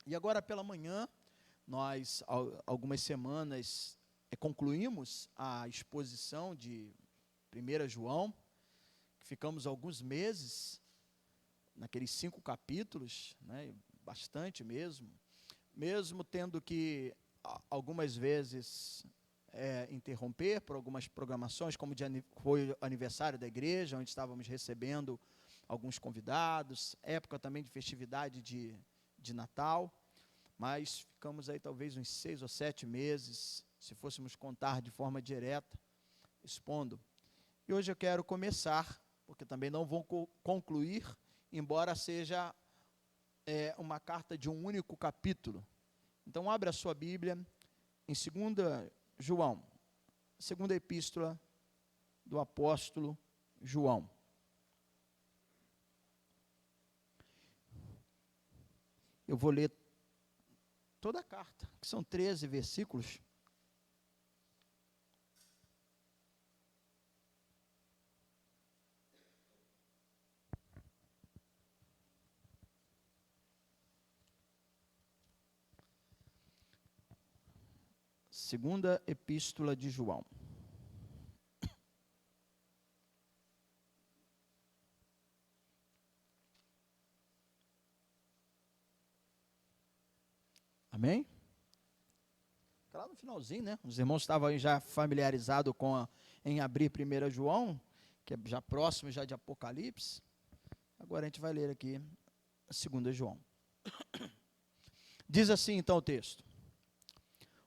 E agora pela manhã, nós, algumas semanas, concluímos a exposição de 1 João, ficamos alguns meses naqueles 5 capítulos, né, bastante mesmo tendo que algumas vezes interromper por algumas programações, como foi o aniversário da igreja, onde estávamos recebendo alguns convidados, época também de festividade de Natal, mas ficamos aí talvez uns 6 ou 7 meses, se fôssemos contar de forma direta, expondo. E hoje eu quero começar, porque também não vou concluir, embora seja uma carta de um único capítulo. Então, abra a sua Bíblia em 2 João, segunda epístola do apóstolo João. Eu vou ler toda a carta, que são 13 versículos. Segunda epístola de João. Amém? Lá no finalzinho, né? Os irmãos estavam já familiarizados em abrir 1 João, que é já próximo já de Apocalipse. Agora a gente vai ler aqui 2 João. Diz assim então o texto: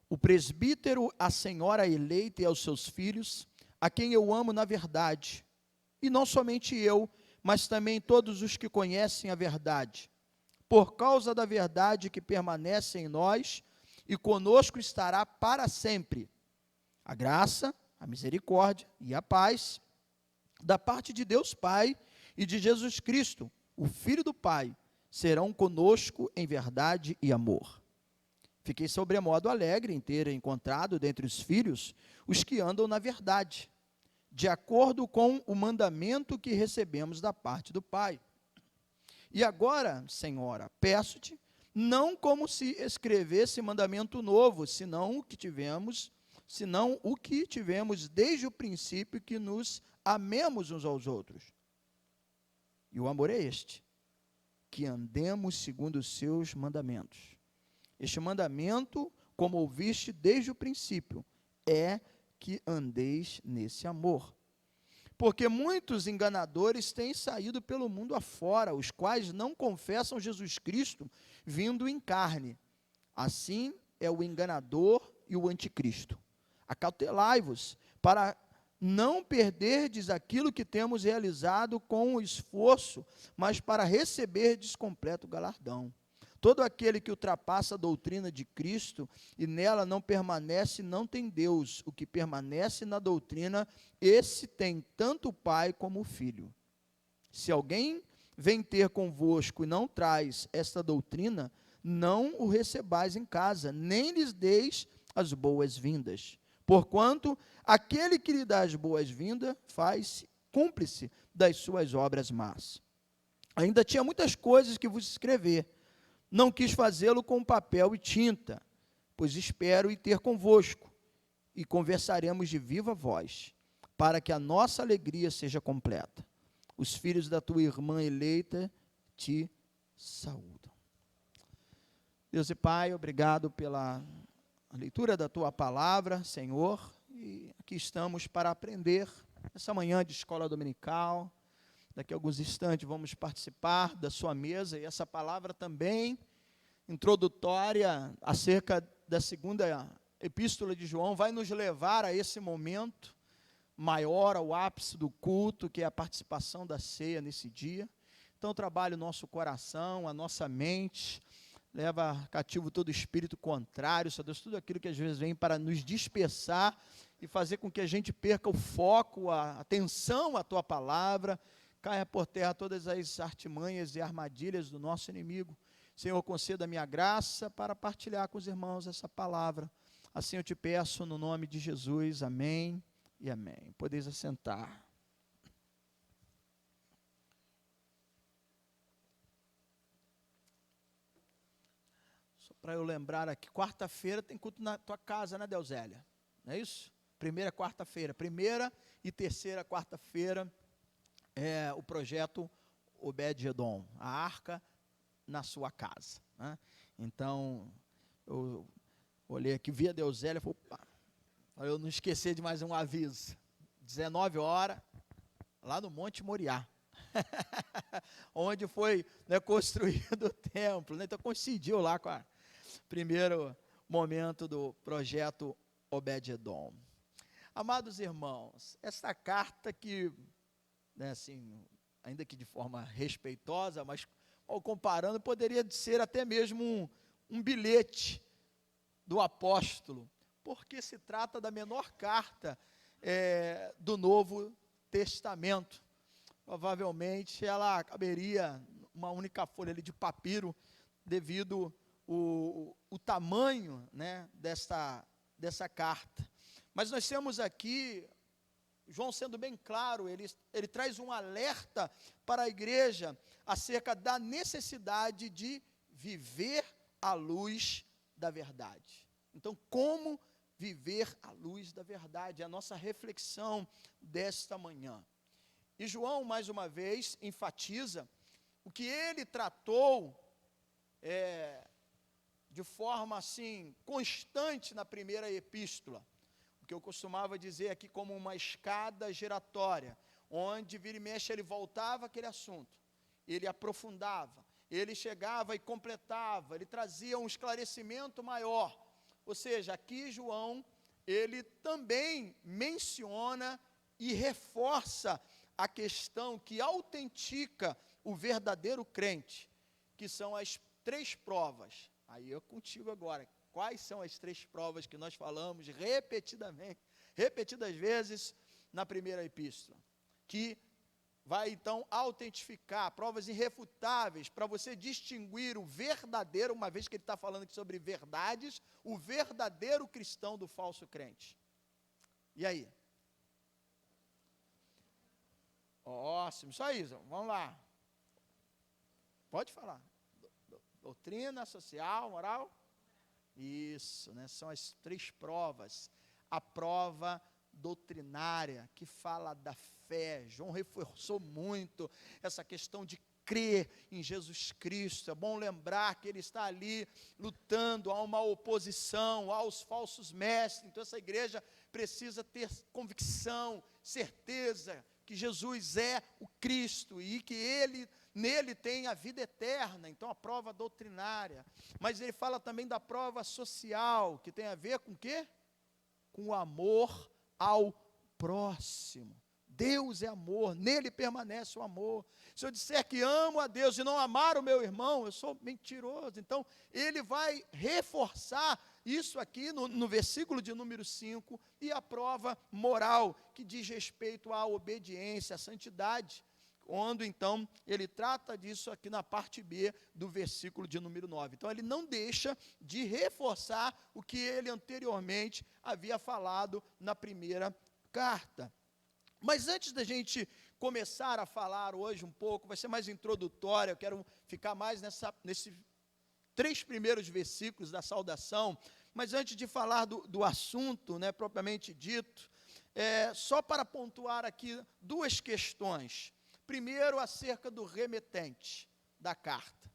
o presbítero, a senhora eleita e aos seus filhos, a quem eu amo na verdade, e não somente eu, mas também todos os que conhecem a verdade, por causa da verdade que permanece em nós e conosco estará para sempre. A graça, a misericórdia e a paz da parte de Deus Pai e de Jesus Cristo, o Filho do Pai, serão conosco em verdade e amor. Fiquei sobremodo alegre em ter encontrado dentre os filhos os que andam na verdade, de acordo com o mandamento que recebemos da parte do Pai. E agora, Senhora, peço-te, não como se escrevesse mandamento novo, senão o que tivemos desde o princípio, que nos amemos uns aos outros. E o amor é este, que andemos segundo os seus mandamentos. Este mandamento, como ouviste desde o princípio, é que andeis nesse amor. Porque muitos enganadores têm saído pelo mundo afora, os quais não confessam Jesus Cristo vindo em carne. Assim é o enganador e o anticristo. Acautelai-vos, para não perderdes aquilo que temos realizado com esforço, mas para receberdes completo galardão. Todo aquele que ultrapassa a doutrina de Cristo e nela não permanece, não tem Deus. O que permanece na doutrina, esse tem tanto o Pai como o Filho. Se alguém vem ter convosco e não traz esta doutrina, não o recebais em casa, nem lhes deis as boas-vindas. Porquanto aquele que lhe dá as boas-vindas faz cúmplice das suas obras más. Ainda tinha muitas coisas que vos escrever. Não quis fazê-lo com papel e tinta, pois espero ir ter convosco, e conversaremos de viva voz, para que a nossa alegria seja completa. Os filhos da tua irmã eleita te saúdam. Deus e Pai, obrigado pela leitura da tua palavra, Senhor, e aqui estamos para aprender essa manhã de escola dominical. Daqui a alguns instantes vamos participar da sua mesa, e essa palavra também introdutória acerca da segunda epístola de João vai nos levar a esse momento maior, ao ápice do culto, que é a participação da ceia nesse dia. Então trabalha o nosso coração, a nossa mente, leva cativo todo espírito contrário, Senhor Deus, tudo aquilo que às vezes vem para nos dispersar e fazer com que a gente perca o foco, a atenção à tua palavra. Caia por terra todas as artimanhas e armadilhas do nosso inimigo. Senhor, conceda a minha graça para partilhar com os irmãos essa palavra. Assim eu te peço no nome de Jesus, amém e amém. Podeis assentar. para eu lembrar aqui, quarta-feira tem culto na tua casa, né, Delzélia? Não é isso? Primeira quarta-feira, primeira e terceira quarta-feira, é o projeto Obed-Edom, a arca na sua casa, né? Então, eu olhei aqui, vi a Delzélia, falei, opa, para eu não esquecer de mais um aviso, 19 horas, lá no Monte Moriá, onde foi, né, construído o templo, né? Então coincidiu lá com o primeiro momento do projeto Obed-Edom. Amados irmãos, essa carta que, né, assim, ainda que de forma respeitosa, mas ao comparando, poderia ser até mesmo um bilhete do apóstolo, porque se trata da menor carta do Novo Testamento. Provavelmente ela caberia uma única folha ali de papiro, devido o tamanho, né, dessa carta. Mas nós temos aqui, João sendo bem claro, ele traz um alerta para a igreja acerca da necessidade de viver à luz da verdade. Então, como viver à luz da verdade? É a nossa reflexão desta manhã. E João, mais uma vez, enfatiza o que ele tratou de forma assim, constante na primeira epístola, o que eu costumava dizer aqui como uma escada giratória, onde vira e mexe ele voltava aquele assunto, ele aprofundava, ele chegava e completava, ele trazia um esclarecimento maior. Ou seja, aqui João, ele também menciona e reforça a questão que autentica o verdadeiro crente, que são as 3 provas. Aí eu contigo agora, quais são as 3 provas que nós falamos repetidas vezes na primeira epístola, que vai então autentificar, provas irrefutáveis, para você distinguir o verdadeiro, uma vez que ele está falando aqui sobre verdades, o verdadeiro cristão do falso crente. E aí? Ótimo, só isso, vamos lá. Pode falar. Doutrina, social, moral? Isso, né? São as 3 provas. A prova doutrinária, que fala da fé. João reforçou muito essa questão de crer em Jesus Cristo. É bom lembrar que ele está ali lutando a uma oposição aos falsos mestres. Então essa igreja precisa ter convicção, certeza que Jesus é o Cristo e que nele tem a vida eterna. Então a prova doutrinária. Mas ele fala também da prova social, que tem a ver com o quê? Com o amor ao próximo. Deus é amor, nele permanece o amor. Se eu disser que amo a Deus e não amar o meu irmão, eu sou mentiroso. Então, ele vai reforçar isso aqui no versículo de número 5, e a prova moral, que diz respeito à obediência, à santidade, quando então ele trata disso aqui na parte B do versículo de número 9. Então ele não deixa de reforçar o que ele anteriormente havia falado na primeira carta. Mas antes da gente começar a falar hoje um pouco, vai ser mais introdutória, eu quero ficar mais nesses 3 primeiros versículos da saudação, mas antes de falar do assunto, né, propriamente dito, só para pontuar aqui 2 questões. Primeiro, acerca do remetente da carta.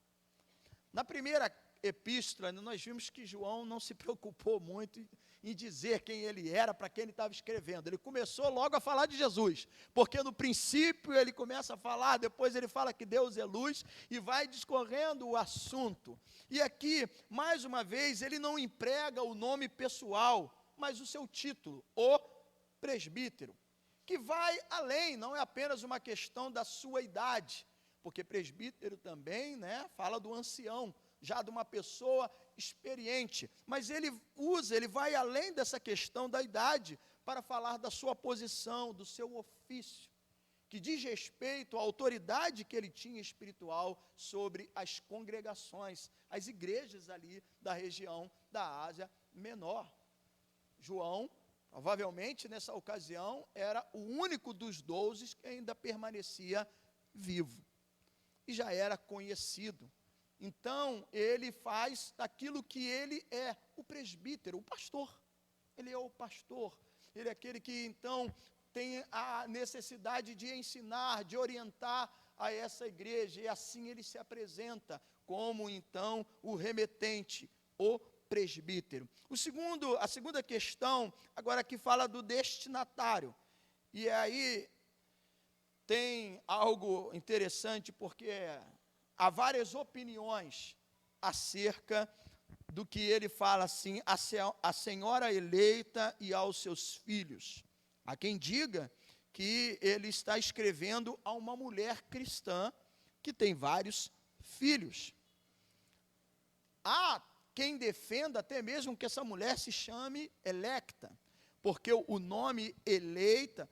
Na primeira epístola, nós vimos que João não se preocupou muito em dizer quem ele era, para quem ele estava escrevendo. Ele começou logo a falar de Jesus, porque no princípio ele começa a falar, depois ele fala que Deus é luz, e vai discorrendo o assunto. E aqui, mais uma vez, ele não emprega o nome pessoal, mas o seu título, o presbítero, que vai além, não é apenas uma questão da sua idade, porque presbítero também, né, fala do ancião, já de uma pessoa experiente, mas ele vai além dessa questão da idade, para falar da sua posição, do seu ofício, que diz respeito à autoridade que ele tinha espiritual sobre as congregações, as igrejas ali da região da Ásia Menor. João, provavelmente nessa ocasião, era o único dos 12 que ainda permanecia vivo, e já era conhecido. então ele faz aquilo que ele é, o presbítero, o pastor. Ele é o pastor, ele é aquele que então tem a necessidade de ensinar, de orientar a essa igreja, e assim ele se apresenta como então o remetente, o presbítero. A segunda questão, agora que fala do destinatário, e aí tem algo interessante, porque há várias opiniões acerca do que ele fala assim, a senhora eleita e aos seus filhos. Há quem diga que ele está escrevendo a uma mulher cristã que tem vários filhos. Há quem defenda até mesmo que essa mulher se chame electa, porque o nome eleita,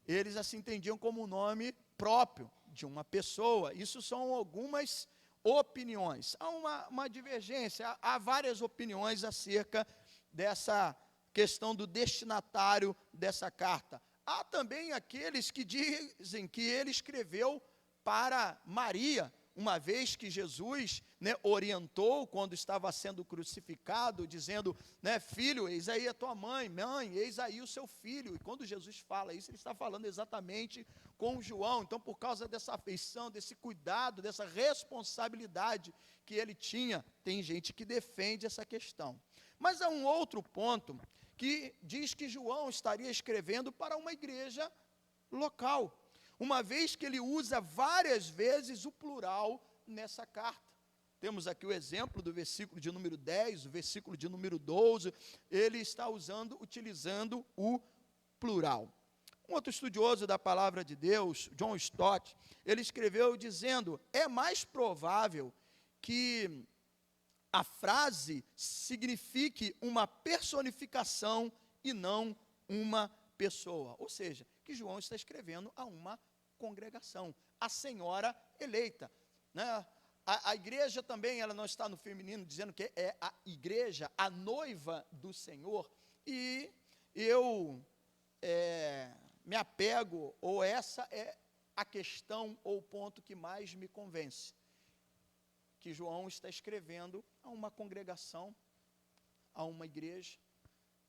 eles assim entendiam como um nome próprio de uma pessoa. Isso são algumas opiniões. Há uma divergência, há várias opiniões acerca dessa questão do destinatário dessa carta. Há também aqueles que dizem que ele escreveu para Maria, uma vez que Jesus, orientou quando estava sendo crucificado, dizendo, filho, eis aí a tua mãe, eis aí o seu filho. E quando Jesus fala isso, ele está falando exatamente com João. Então, por causa dessa afeição, desse cuidado, dessa responsabilidade que ele tinha, tem gente que defende essa questão. Mas há um outro ponto que diz que João estaria escrevendo para uma igreja local, uma vez que ele usa várias vezes o plural nessa carta. Temos aqui o exemplo do versículo de número 10, o versículo de número 12, ele está utilizando o plural. Um outro estudioso da palavra de Deus, John Stott, ele escreveu dizendo, é mais provável que a frase signifique uma personificação e não uma pessoa. Ou seja, que João está escrevendo a uma congregação, a senhora eleita. A igreja também, ela não está no feminino, dizendo que é a igreja, a noiva do Senhor. E eu me apego, ou essa é a questão ou o ponto que mais me convence, que João está escrevendo a uma congregação, a uma igreja,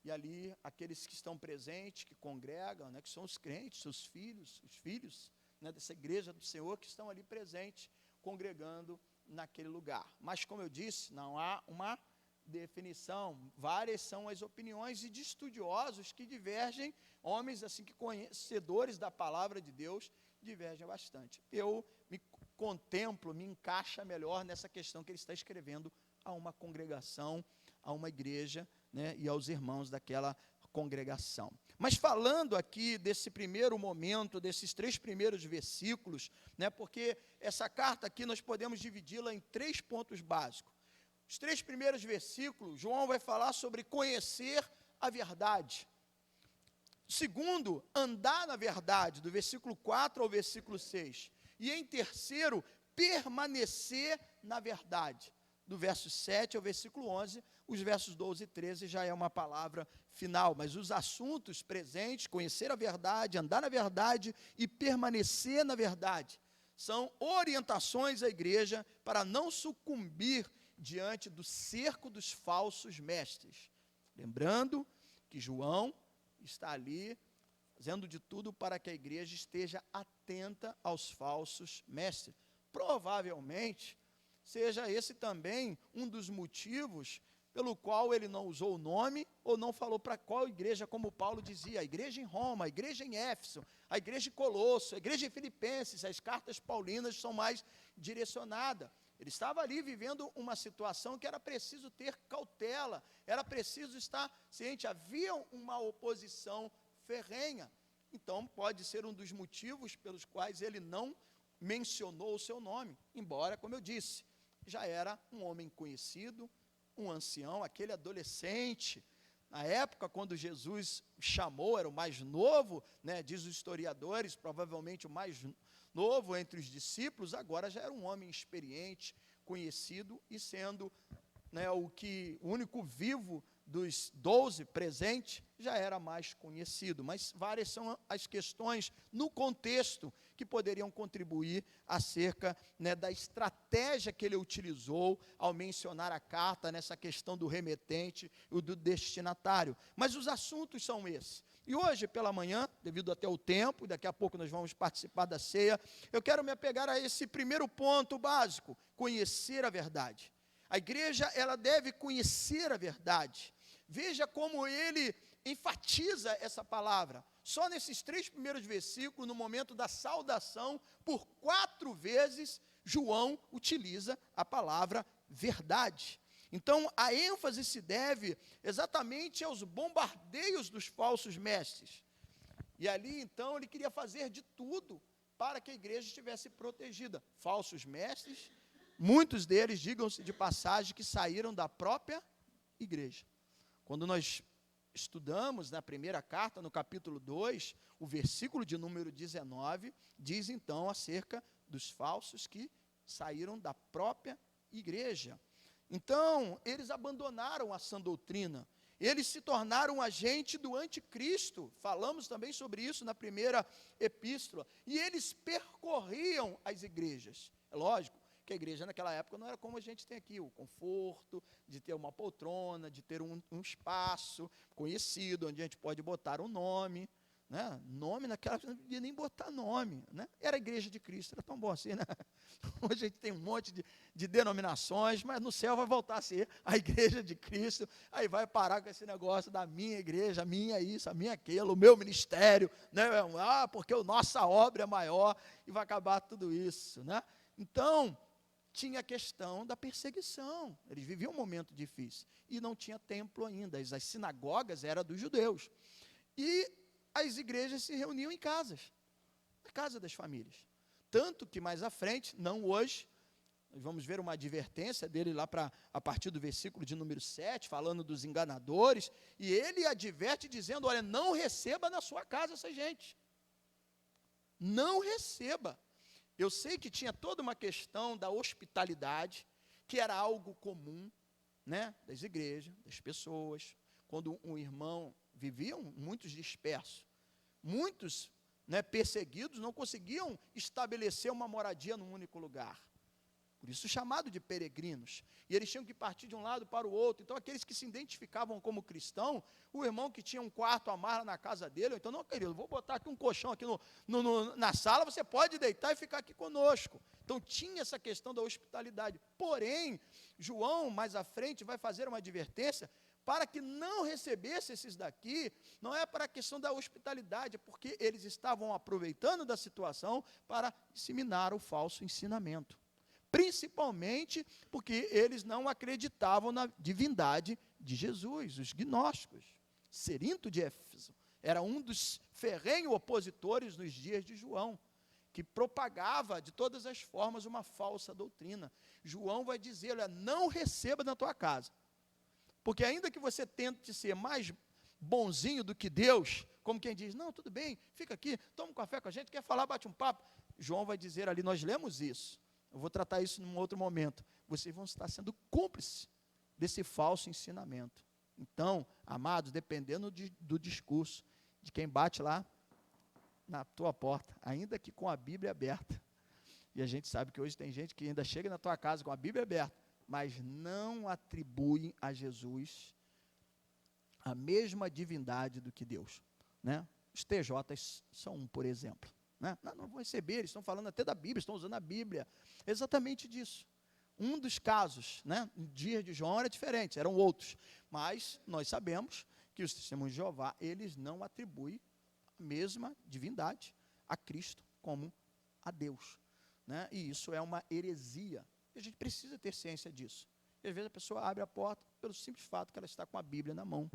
e ali aqueles que estão presentes, que congregam, que são os crentes, os filhos dessa igreja do Senhor, que estão ali presentes, congregando naquele lugar. Mas, como eu disse, não há uma definição, várias são as opiniões, e de estudiosos que divergem, homens assim que conhecedores da palavra de Deus, divergem bastante. Eu me contemplo, me encaixa melhor nessa questão que ele está escrevendo a uma congregação, a uma igreja, e aos irmãos daquela congregação. Mas falando aqui desse primeiro momento, desses 3 primeiros versículos, porque essa carta aqui nós podemos dividi-la em 3 pontos básicos. Os 3 primeiros versículos, João vai falar sobre conhecer a verdade. Segundo, andar na verdade, do versículo 4 ao versículo 6. E em terceiro, permanecer na verdade. Do verso 7 ao versículo 11, os versos 12 e 13 já é uma palavra final, mas os assuntos presentes, conhecer a verdade, andar na verdade e permanecer na verdade, são orientações à igreja para não sucumbir diante do cerco dos falsos mestres. Lembrando que João está ali fazendo de tudo para que a igreja esteja atenta aos falsos mestres. Provavelmente seja esse também um dos motivos pelo qual ele não usou o nome, ou não falou para qual igreja, como Paulo dizia, a igreja em Roma, a igreja em Éfeso, a igreja em Colosso, a igreja em Filipenses. As cartas paulinas são mais direcionadas. Ele estava ali vivendo uma situação que era preciso ter cautela, era preciso estar ciente, havia uma oposição ferrenha. Então, pode ser um dos motivos pelos quais ele não mencionou o seu nome, embora, como eu disse, já era um homem conhecido, um ancião, aquele adolescente. Na época, quando Jesus chamou, era o mais novo, diz os historiadores, provavelmente o mais novo entre os discípulos, agora já era um homem experiente, conhecido, e sendo o único vivo dos 12 presentes, já era mais conhecido, mas várias são as questões no contexto que poderiam contribuir acerca, né, da estratégia que ele utilizou ao mencionar a carta nessa questão do remetente e do destinatário. Mas os assuntos são esses. E hoje, pela manhã, devido até o tempo, daqui a pouco nós vamos participar da ceia, eu quero me apegar a esse primeiro ponto básico, conhecer a verdade. A igreja, ela deve conhecer a verdade. Veja como ele enfatiza essa palavra. Só nesses 3 primeiros versículos, no momento da saudação, por 4 vezes, João utiliza a palavra verdade. Então, a ênfase se deve exatamente aos bombardeios dos falsos mestres. E ali, então, ele queria fazer de tudo para que a igreja estivesse protegida. Falsos mestres, muitos deles, digam-se de passagem, que saíram da própria igreja. Quando nós estudamos na primeira carta, no capítulo 2, o versículo de número 19, diz então acerca dos falsos que saíram da própria igreja. Então, eles abandonaram a sã doutrina, eles se tornaram agente do anticristo, falamos também sobre isso na primeira epístola, e eles percorriam as igrejas. É lógico que a igreja naquela época não era como a gente tem aqui, o conforto de ter uma poltrona, de ter um espaço conhecido, onde a gente pode botar um nome, né? Nome naquela época não podia nem botar nome, né? Era a igreja de Cristo, era tão bom assim, né? Hoje a gente tem um monte de denominações, mas no céu vai voltar a ser a igreja de Cristo, aí vai parar com esse negócio da minha igreja, a minha isso, a minha aquilo, o meu ministério, né? Porque a nossa obra é maior, e vai acabar tudo isso, né? Então, tinha a questão da perseguição, eles viviam um momento difícil, e não tinha templo ainda, as sinagogas eram dos judeus, e as igrejas se reuniam em casas, na casa das famílias, tanto que mais à frente, não hoje, nós vamos ver uma advertência dele lá a partir do versículo de número 7, falando dos enganadores, e ele adverte dizendo, olha, não receba na sua casa essa gente, não receba. Eu sei que tinha toda uma questão da hospitalidade, que era algo comum, né, das igrejas, das pessoas. Quando um irmão, viviam muitos dispersos, muitos, né, perseguidos, não conseguiam estabelecer uma moradia num único lugar. Por isso chamado de peregrinos. E eles tinham que partir de um lado para o outro. Então, aqueles que se identificavam como cristão, o irmão que tinha um quarto à marra na casa dele, então, não, querido, vou botar aqui um colchão aqui na sala, você pode deitar e ficar aqui conosco. Então, tinha essa questão da hospitalidade. Porém, João, mais à frente, vai fazer uma advertência para que não recebesse esses daqui, não é para a questão da hospitalidade, é porque eles estavam aproveitando da situação para disseminar o falso ensinamento. Principalmente porque eles não acreditavam na divindade de Jesus, os gnósticos. Cerinto de Éfeso era um dos ferrenhos opositores nos dias de João, que propagava de todas as formas uma falsa doutrina. João vai dizer, olha, não receba na tua casa, porque ainda que você tente ser mais bonzinho do que Deus, como quem diz, não, tudo bem, fica aqui, toma um café com a gente, quer falar, bate um papo. João vai dizer ali, nós lemos isso, eu vou tratar isso num outro momento. Vocês vão estar sendo cúmplices desse falso ensinamento. Então, amados, dependendo do discurso de quem bate lá na tua porta, ainda que com a Bíblia aberta, e a gente sabe que hoje tem gente que ainda chega na tua casa com a Bíblia aberta, mas não atribuem a Jesus a mesma divindade do que Deus, né? Os TJs são um, por exemplo. Né? Não vão receber, eles estão falando até da Bíblia, estão usando a Bíblia, exatamente disso. Um dos casos, né, no dia de João era diferente, eram outros, mas nós sabemos que os testemunhos de Jeová, eles não atribuem a mesma divindade a Cristo como a Deus, né? E isso é uma heresia, e a gente precisa ter ciência disso. E às vezes a pessoa abre a porta pelo simples fato que ela está com a Bíblia na mão,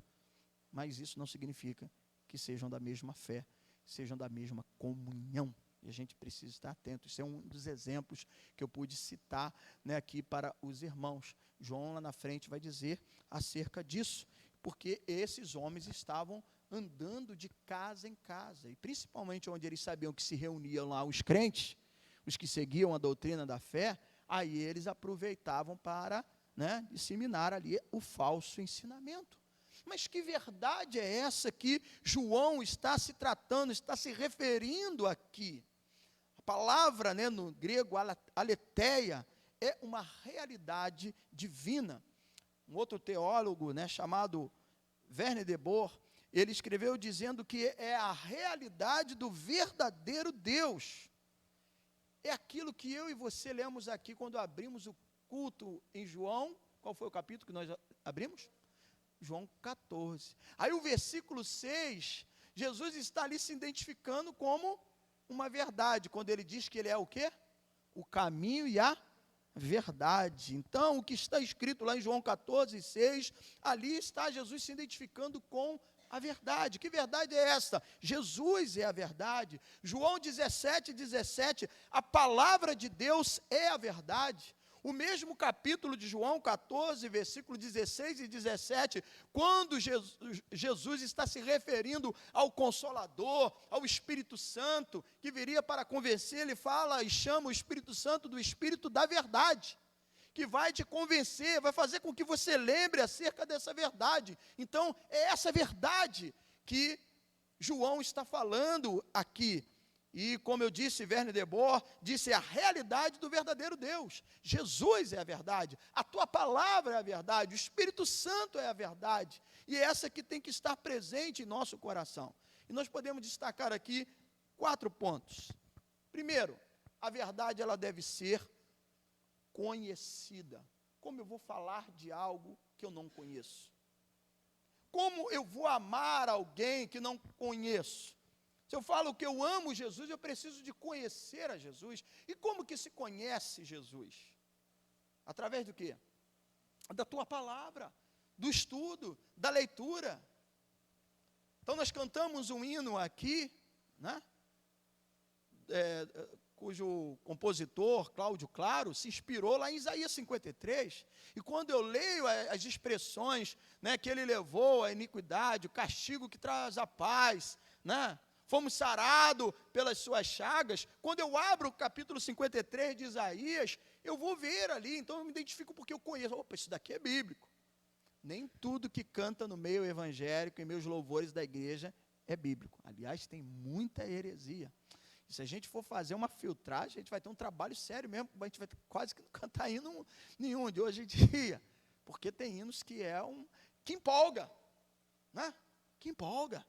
mas isso não significa que sejam da mesma fé, sejam da mesma comunhão, e a gente precisa estar atento. Isso é um dos exemplos que eu pude citar, né, aqui para os irmãos. João lá na frente vai dizer acerca disso, porque esses homens estavam andando de casa em casa, e principalmente onde eles sabiam que se reuniam lá os crentes, os que seguiam a doutrina da fé, aí eles aproveitavam para, né, disseminar ali o falso ensinamento. Mas que verdade é essa que João está se tratando, está se referindo aqui? A palavra, né, no grego, aletheia, é uma realidade divina. Um outro teólogo, né, chamado Werner de Boer, ele escreveu dizendo que é a realidade do verdadeiro Deus. É aquilo que eu e você lemos aqui quando abrimos o culto em João. Qual foi o capítulo que nós abrimos? João 14. Aí o versículo 6, Jesus está ali se identificando como uma verdade, quando ele diz que ele é o quê? O caminho e a verdade. Então, o que está escrito lá em João 14, 6, ali está Jesus se identificando com a verdade. Que verdade é esta? Jesus é a verdade. João 17, 17, a palavra de Deus é a verdade. O mesmo capítulo de João 14, versículo 16 e 17, quando Jesus está se referindo ao Consolador, ao Espírito Santo, que viria para convencer, ele fala e chama o Espírito Santo do Espírito da verdade, que vai te convencer, vai fazer com que você lembre acerca dessa verdade. Então, é essa verdade que João está falando aqui. E como eu disse, Werner de Boer disse, é a realidade do verdadeiro Deus. Jesus é a verdade, a tua palavra é a verdade, o Espírito Santo é a verdade. E é essa que tem que estar presente em nosso coração. E nós podemos destacar aqui 4 pontos. Primeiro, a verdade ela deve ser conhecida. Como eu vou falar de algo que eu não conheço? Como eu vou amar alguém que não conheço? Se eu falo que eu amo Jesus, eu preciso de conhecer a Jesus. E como que se conhece Jesus? Através do quê? Da tua palavra, do estudo, da leitura. Então nós cantamos um hino aqui, né? Cujo compositor, Cláudio Claro, se inspirou lá em Isaías 53. E quando eu leio as expressões, né, que ele levou a iniquidade, o castigo que traz a paz, né? Fomos sarados pelas suas chagas. Quando eu abro o capítulo 53 de Isaías, eu vou ver ali, então eu me identifico porque eu conheço. Opa, isso daqui é bíblico. Nem tudo que canta no meio evangélico, em meus louvores da igreja, é bíblico. Aliás, tem muita heresia. E se a gente for fazer uma filtragem, a gente vai ter um trabalho sério mesmo, a gente vai quase que não cantar hino nenhum de hoje em dia. Porque tem hinos que que empolga, né? Que empolga.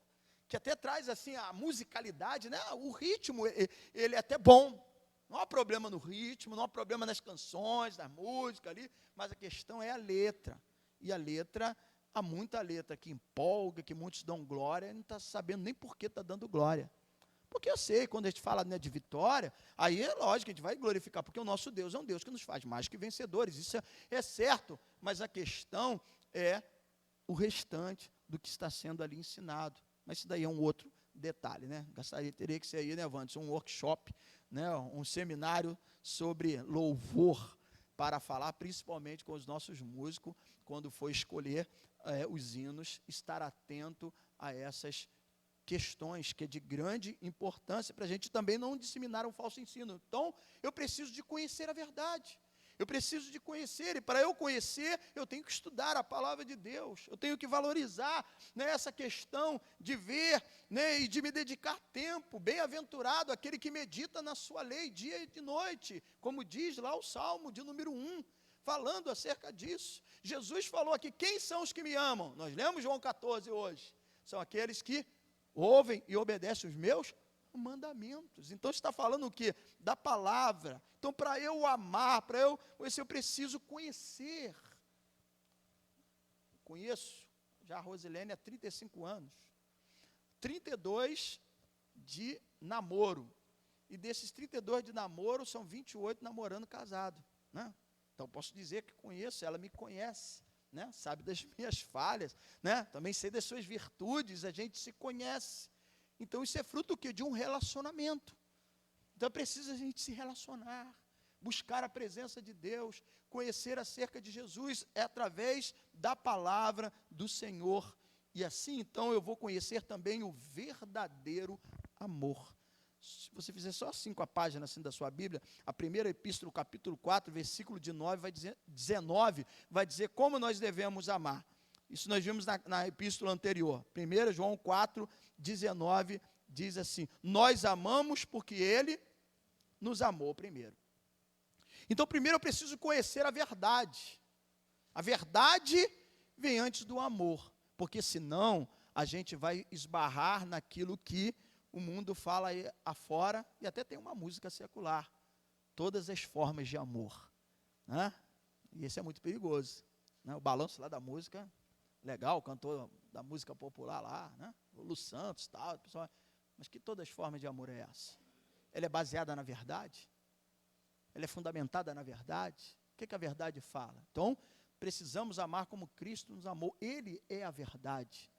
Que até traz assim a musicalidade, né? O ritmo, ele é até bom. Não há problema no ritmo, não há problema nas canções, na música ali, mas a questão é a letra. E a letra, há muita letra que empolga, que muitos dão glória, e não está sabendo nem por que está dando glória. Porque eu sei, quando a gente fala, né, de vitória, aí é lógico, a gente vai glorificar, porque o nosso Deus é um Deus que nos faz mais que vencedores, isso é certo, mas a questão é o restante do que está sendo ali ensinado. Mas isso daí é um outro detalhe, né? Teria que ser aí, né, Wanderson, um workshop, né, um seminário sobre louvor, para falar principalmente com os nossos músicos, quando for escolher os hinos, estar atento a essas questões que é de grande importância, para a gente também não disseminar um falso ensino. Então, eu preciso de conhecer a verdade. Eu preciso de conhecer, e para eu conhecer, eu tenho que estudar a palavra de Deus, eu tenho que valorizar, né, essa questão de ver, né, e de me dedicar tempo. Bem-aventurado aquele que medita na sua lei dia e de noite, como diz lá o Salmo de número 1, falando acerca disso. Jesus falou aqui, quem são os que me amam? Nós lemos João 14 hoje, são aqueles que ouvem e obedecem os meus mandamentos. Então está falando o quê? Da palavra. Então, para eu amar, para eu conhecer, eu preciso conhecer. Conheço já a Rosilene há 35 anos. 32 de namoro. E desses 32 de namoro, são 28 namorando casado, né? Então, posso dizer que conheço, ela me conhece, né? Sabe das minhas falhas, né? Também sei das suas virtudes, a gente se conhece. Então, isso é fruto do quê? De um relacionamento. Então, precisa a gente se relacionar, buscar a presença de Deus, conhecer acerca de Jesus, é através da palavra do Senhor. E assim, então, eu vou conhecer também o verdadeiro amor. Se você fizer só assim com a página assim da sua Bíblia, a primeira epístola, capítulo 4, versículo de 19, vai dizer como nós devemos amar. Isso nós vimos na epístola anterior. 1 João 4, 19, diz assim: nós amamos porque ele nos amou primeiro. Então, primeiro eu preciso conhecer a verdade. A verdade vem antes do amor, porque senão a gente vai esbarrar naquilo que o mundo fala aí afora, e até tem uma música secular, todas as formas de amor, né? E esse é muito perigoso, né? O balanço lá da música, legal, o cantor da música popular lá, né? O Lu Santos, tal, pessoal, mas que todas as formas de amor é essa? Ela é baseada na verdade? Ela é fundamentada na verdade? O que a verdade fala? Então, precisamos amar como Cristo nos amou. Ele é a verdade.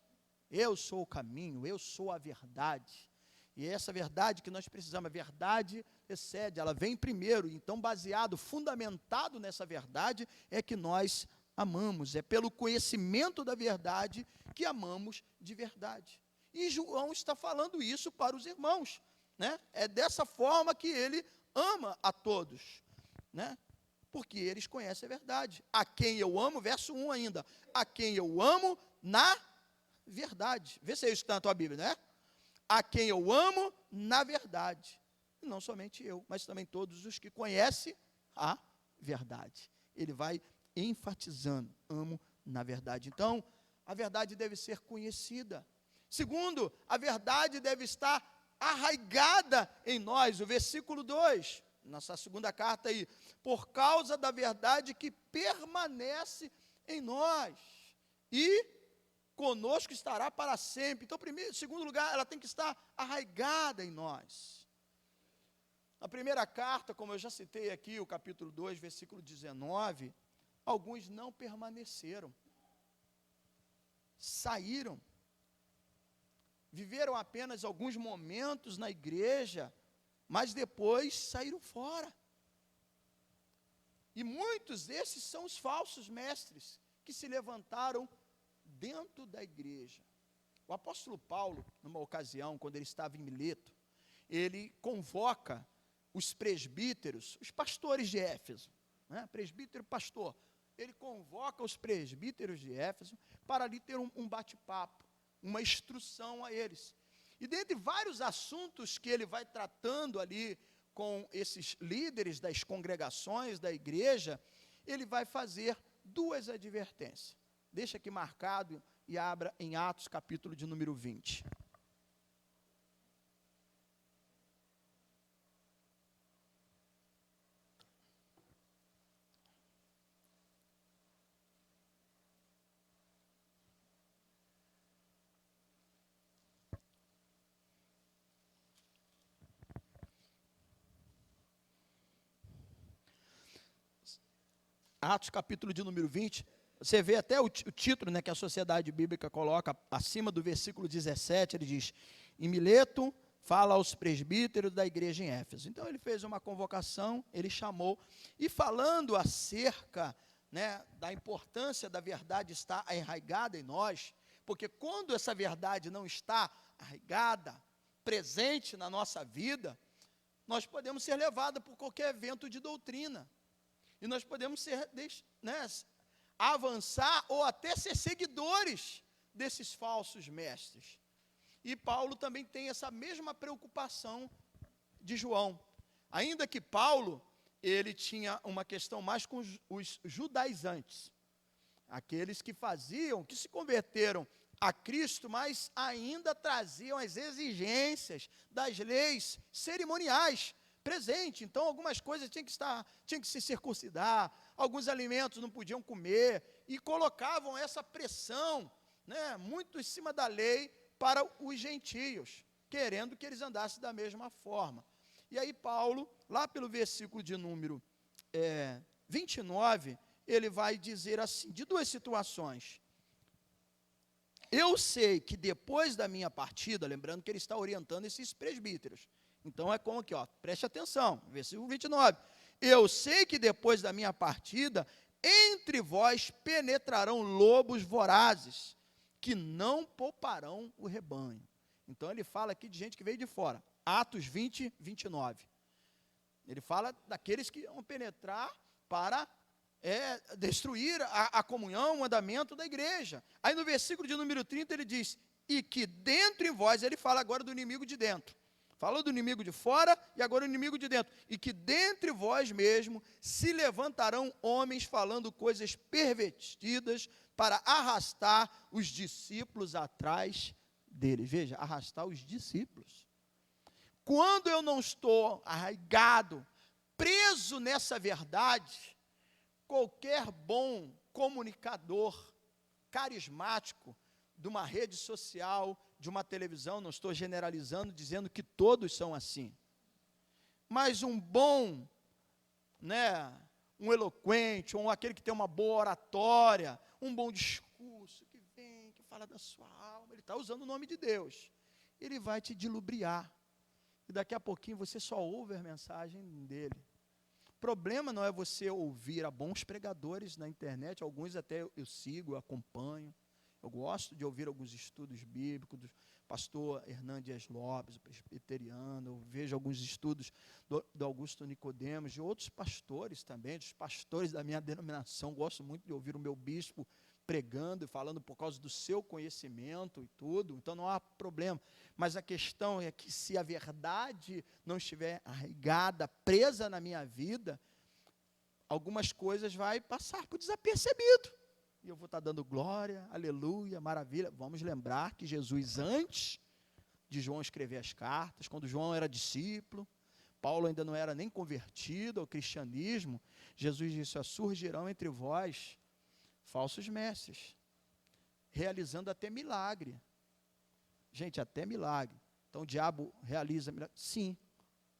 Eu sou o caminho, eu sou a verdade. E é essa verdade que nós precisamos, a verdade excede, ela vem primeiro. Então, baseado, fundamentado nessa verdade, é que nós amamos. É pelo conhecimento da verdade que amamos de verdade. E João está falando isso para os irmãos, né? É dessa forma que ele ama a todos, né? Porque eles conhecem a verdade. A quem eu amo, verso 1 ainda, a quem eu amo na verdade. Vê se é isso que está na tua Bíblia, né? A quem eu amo na verdade. E não somente eu, mas também todos os que conhecem a verdade. Ele vai enfatizando, amo na verdade. Então, a verdade deve ser conhecida. Segundo, a verdade deve estar arraigada em nós. O versículo 2, nossa segunda carta aí, por causa da verdade que permanece em nós e conosco estará para sempre. Então, primeiro, segundo lugar, ela tem que estar arraigada em nós. Na primeira carta, como eu já citei aqui, o capítulo 2, versículo 19, alguns não permaneceram, saíram, viveram apenas alguns momentos na igreja, mas depois saíram fora. E muitos desses são os falsos mestres que se levantaram dentro da igreja. O apóstolo Paulo, numa ocasião, quando ele estava em Mileto, ele convoca os presbíteros, os pastores de Éfeso, né? Presbítero, pastor, ele convoca os presbíteros de Éfeso para ali ter um bate-papo, uma instrução a eles. E dentre vários assuntos que ele vai tratando ali com esses líderes das congregações da igreja, ele vai fazer duas advertências. Deixa aqui marcado e abra em Atos, capítulo de número 20. Atos, capítulo de número 20, você vê até o título, né, que a Sociedade Bíblica coloca acima do versículo 17, ele diz: em Mileto fala aos presbíteros da igreja em Éfeso. Então ele fez uma convocação, ele chamou, e falando acerca, né, da importância da verdade estar arraigada em nós, porque quando essa verdade não está arraigada, presente na nossa vida, nós podemos ser levados por qualquer vento de doutrina. E nós podemos ser, né, avançar ou até ser seguidores desses falsos mestres. E Paulo também tem essa mesma preocupação de João. Ainda que Paulo, ele tinha uma questão mais com os judaizantes, aqueles que se converteram a Cristo, mas ainda traziam as exigências das leis cerimoniais presente. Então, algumas coisas tinham que se circuncidar, alguns alimentos não podiam comer, e colocavam essa pressão, né, muito em cima da lei para os gentios, querendo que eles andassem da mesma forma. E aí Paulo, lá pelo versículo de número 29, ele vai dizer assim, de duas situações. Eu sei que depois da minha partida, lembrando que ele está orientando esses presbíteros, então é como aqui, ó, preste atenção, versículo 29. Eu sei que depois da minha partida, entre vós penetrarão lobos vorazes, que não pouparão o rebanho. Então ele fala aqui de gente que veio de fora. Atos 20, 29. Ele fala daqueles que vão penetrar para destruir a comunhão, o mandamento da igreja. Aí no versículo de número 30 ele diz, e que dentro em vós, ele fala agora do inimigo de dentro. Falou do inimigo de fora e agora o inimigo de dentro. E que dentre vós mesmo se levantarão homens falando coisas pervertidas para arrastar os discípulos atrás deles. Veja, arrastar os discípulos. Quando eu não estou arraigado, preso nessa verdade, qualquer bom comunicador, carismático, de uma rede social, de uma televisão, não estou generalizando, dizendo que todos são assim. Mas um bom, um eloquente, ou aquele que tem uma boa oratória, um bom discurso, que vem, que fala da sua alma, ele está usando o nome de Deus. Ele vai te dilubriar. E daqui a pouquinho você só ouve a mensagem dele. O problema não é você ouvir a bons pregadores na internet, alguns até eu sigo, eu acompanho. Eu gosto de ouvir alguns estudos bíblicos do pastor Hernandes Lopes, o presbiteriano. Eu vejo alguns estudos do Augusto Nicodemos, de outros pastores também, dos pastores da minha denominação. Gosto muito de ouvir o meu bispo pregando e falando por causa do seu conhecimento e tudo. Então não há problema. Mas a questão é que se a verdade não estiver arraigada, presa na minha vida, algumas coisas vai passar por desapercebido. E eu vou estar dando glória, aleluia, maravilha. Vamos lembrar que Jesus, antes de João escrever as cartas, quando João era discípulo, Paulo ainda não era nem convertido ao cristianismo, Jesus disse, surgirão entre vós falsos mestres, realizando até milagre. Gente, até milagre. Então o diabo realiza milagre? Sim.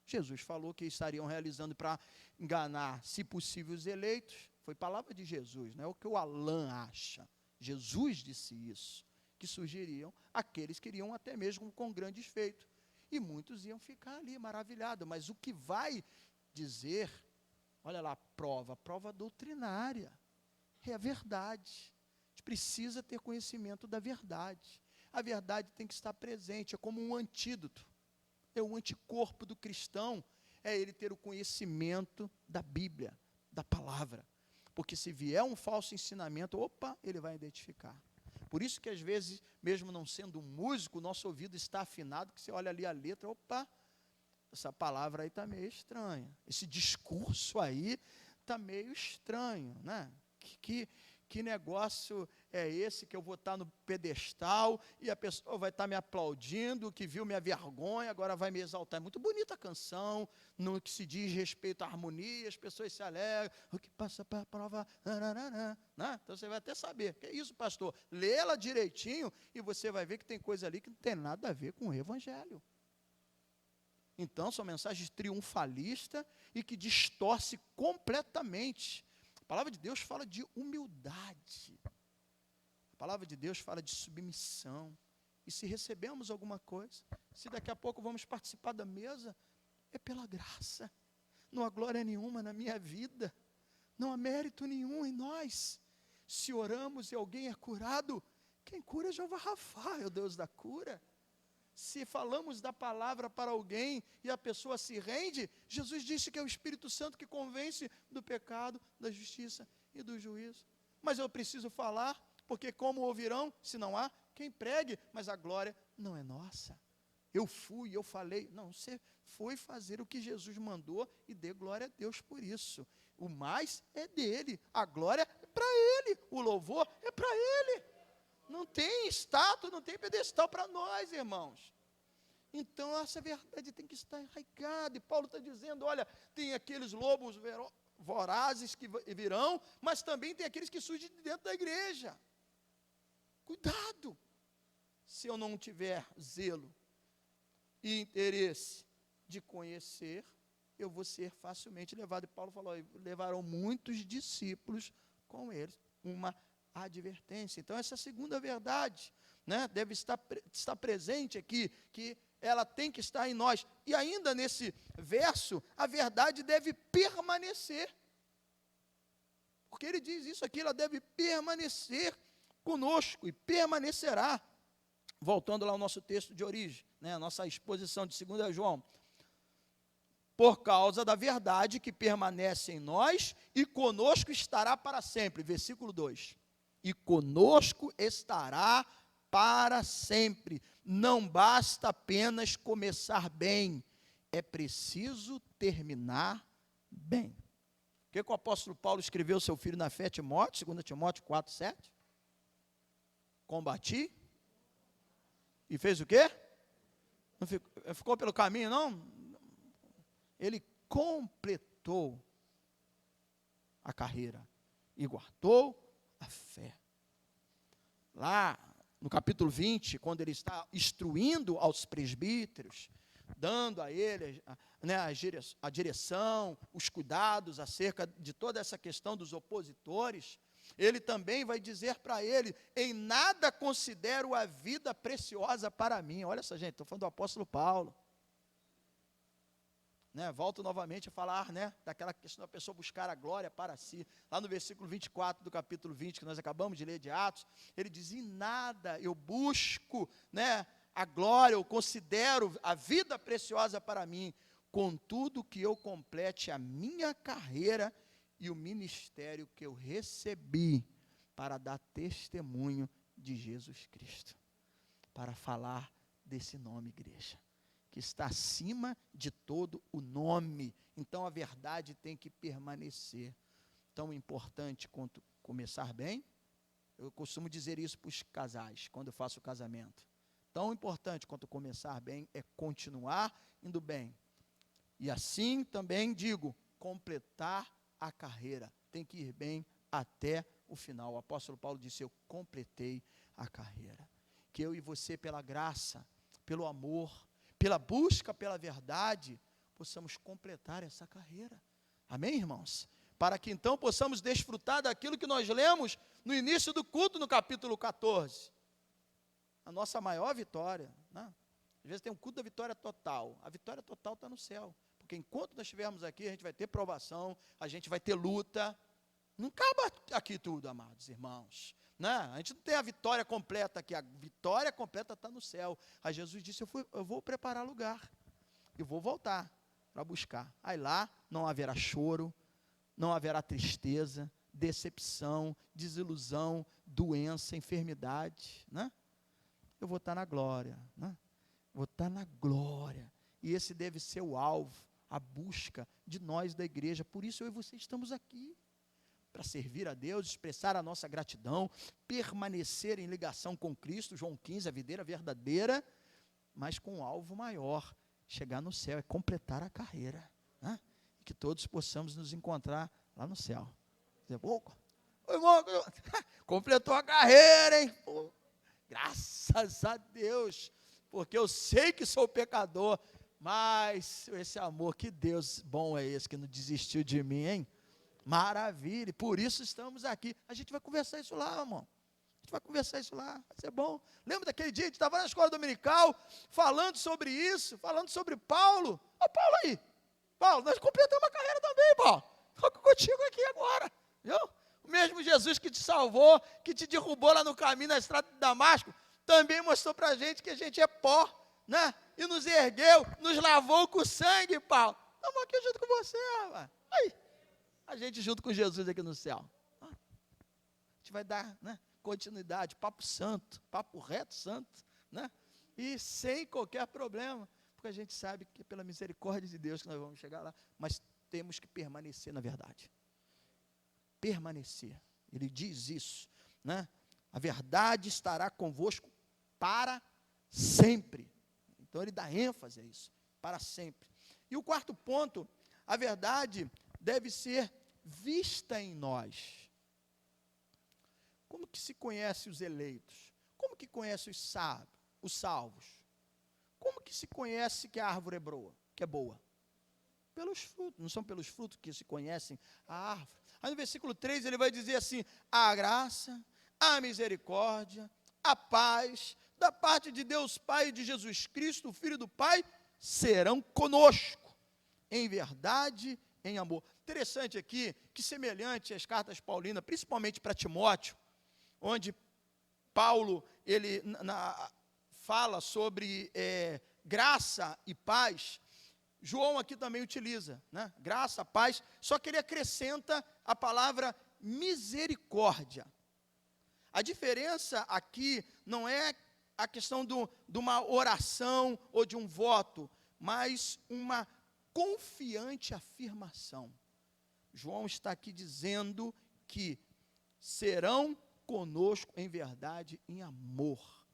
Jesus falou que estariam realizando para enganar, se possível, os eleitos. Foi palavra de Jesus, não é o que o Alain acha. Jesus disse isso, que surgiriam aqueles que iriam até mesmo com grandes feitos. E muitos iam ficar ali maravilhados. Mas o que vai dizer, olha lá, prova doutrinária, é a verdade. A gente precisa ter conhecimento da verdade. A verdade tem que estar presente, é como um antídoto. É o anticorpo do cristão, é ele ter o conhecimento da Bíblia, da palavra. Porque se vier um falso ensinamento, ele vai identificar. Por isso que às vezes, mesmo não sendo um músico, o nosso ouvido está afinado, que você olha ali a letra, essa palavra aí está meio estranha. Esse discurso aí está meio estranho, né? Que negócio é esse que eu vou estar no pedestal e a pessoa vai estar me aplaudindo, que viu minha vergonha, agora vai me exaltar. É muito bonita a canção, no que se diz respeito à harmonia, as pessoas se alegram, o que passa para a prova, né? Então você vai até saber, que é isso, pastor? Lê ela direitinho e você vai ver que tem coisa ali que não tem nada a ver com o evangelho. Então são mensagens triunfalistas e que distorce completamente. A palavra de Deus fala de humildade. A palavra de Deus fala de submissão. E se recebemos alguma coisa, se daqui a pouco vamos participar da mesa, é pela graça. Não há glória nenhuma na minha vida. Não há mérito nenhum em nós. Se oramos e alguém é curado, quem cura é Jeová Rafa, é o Deus da cura. Se falamos da palavra para alguém e a pessoa se rende, Jesus disse que é o Espírito Santo que convence do pecado, da justiça e do juízo. Mas eu preciso falar, porque como ouvirão, se não há, quem pregue, mas a glória não é nossa. Eu fui, eu falei, não, você foi fazer o que Jesus mandou e dê glória a Deus por isso. O mais é dele, a glória é para ele, o louvor é para ele. Não tem estátua, não tem pedestal para nós, irmãos. Então, essa verdade tem que estar enraigada. E Paulo está dizendo, olha, tem aqueles lobos vorazes que virão, mas também tem aqueles que surgem de dentro da igreja. Cuidado. Se eu não tiver zelo e interesse de conhecer, eu vou ser facilmente levado. E Paulo falou, levarão muitos discípulos com eles. Uma advertência. Então, essa segunda verdade, né, deve estar presente aqui, que ela tem que estar em nós. E ainda nesse verso, a verdade deve permanecer. Porque ele diz isso aqui, ela deve permanecer conosco e permanecerá. Voltando lá ao nosso texto de origem, né, a nossa exposição de 2 João. por causa da verdade que permanece em nós e conosco estará para sempre. Versículo 2. E conosco estará para sempre. Não basta apenas começar bem, é preciso terminar bem. O que o apóstolo Paulo escreveu ao seu filho na fé, Timóteo, 2 Timóteo 4, 7? Combati. E fez o quê? Não ficou pelo caminho, não? Ele completou a carreira e guardou a fé. Lá no capítulo 20, quando ele está instruindo aos presbíteros, dando a eles, né, a direção, os cuidados acerca de toda essa questão dos opositores, ele também vai dizer para ele: em nada considero a vida preciosa para mim. Olha só, gente, estou falando do apóstolo Paulo. Né, volto novamente a falar, né, daquela questão da pessoa buscar a glória para si. Lá no versículo 24 do capítulo 20, que nós acabamos de ler de Atos, ele diz: em nada eu busco, né, a glória, eu considero a vida preciosa para mim, contudo que eu complete a minha carreira e o ministério que eu recebi para dar testemunho de Jesus Cristo, para falar desse nome, igreja, que está acima de todo o nome. Então a verdade tem que permanecer. Tão importante quanto começar bem, eu costumo dizer isso para os casais, quando eu faço o casamento. Tão importante quanto começar bem é continuar indo bem. E assim também digo, completar a carreira. Tem que ir bem até o final. O apóstolo Paulo disse: eu completei a carreira. Que eu e você, pela graça, pelo amor, pela busca pela verdade, possamos completar essa carreira. Amém, irmãos? Para que então possamos desfrutar daquilo que nós lemos no início do culto, no capítulo 14. A nossa maior vitória, né? Às vezes tem um culto da vitória total. A vitória total está no céu. Porque enquanto nós estivermos aqui, a gente vai ter provação, a gente vai ter luta. Não acaba aqui tudo, amados irmãos. Né? A gente não tem a vitória completa aqui, a vitória completa está no céu. Aí Jesus disse: eu vou preparar lugar, eu vou voltar para buscar. Aí lá não haverá choro, não haverá tristeza, decepção, desilusão, doença, enfermidade. Né? Eu vou estar na glória, né? Vou estar na glória. E esse deve ser o alvo, a busca de nós da igreja. Por isso eu e você estamos aqui, para servir a Deus, expressar a nossa gratidão, permanecer em ligação com Cristo, João 15, a videira verdadeira, mas com um alvo maior, chegar no céu, é completar a carreira, né? E que todos possamos nos encontrar lá no céu. Dizer: ô irmão, completou a carreira, hein? Pô, graças a Deus, porque eu sei que sou pecador, mas esse amor, que Deus bom é esse, que não desistiu de mim, hein? Maravilha, por isso estamos aqui. A gente vai conversar isso lá, irmão. A gente vai conversar isso lá, vai ser bom. Lembra daquele dia, a gente estava na escola dominical, falando sobre isso, falando sobre Paulo. Ó, Paulo aí. Paulo, nós completamos a carreira também, Paulo. Estou contigo aqui agora, viu? O mesmo Jesus que te salvou, que te derrubou lá no caminho, na estrada de Damasco, também mostrou para a gente que a gente é pó, né? E nos ergueu, nos lavou com sangue, Paulo. Estamos aqui junto com você, rapaz. Aí, a gente junto com Jesus aqui no céu. A gente vai dar, né, continuidade, papo santo, papo reto santo, né? E sem qualquer problema, porque a gente sabe que é pela misericórdia de Deus que nós vamos chegar lá, mas temos que permanecer na verdade. Permanecer. Ele diz isso, né? A verdade estará convosco para sempre. Então ele dá ênfase a isso, para sempre. E o quarto ponto, a verdade deve ser vista em nós. Como que se conhece os eleitos? Como que conhece os salvos? Como que se conhece que a árvore é boa? Que é boa? Pelos frutos, não são pelos frutos que se conhecem a árvore. Aí no versículo 3 ele vai dizer assim: a graça, a misericórdia, a paz, da parte de Deus Pai e de Jesus Cristo, o Filho do Pai, serão conosco, em verdade, em amor. Interessante aqui, que semelhante às cartas paulinas, principalmente para Timóteo, onde Paulo, ele fala sobre graça e paz, João aqui também utiliza, né? Graça, paz, só que ele acrescenta a palavra misericórdia. A diferença aqui não é a questão de uma oração ou de um voto, mas uma confiante afirmação. João está aqui dizendo que serão conosco em verdade, em amor.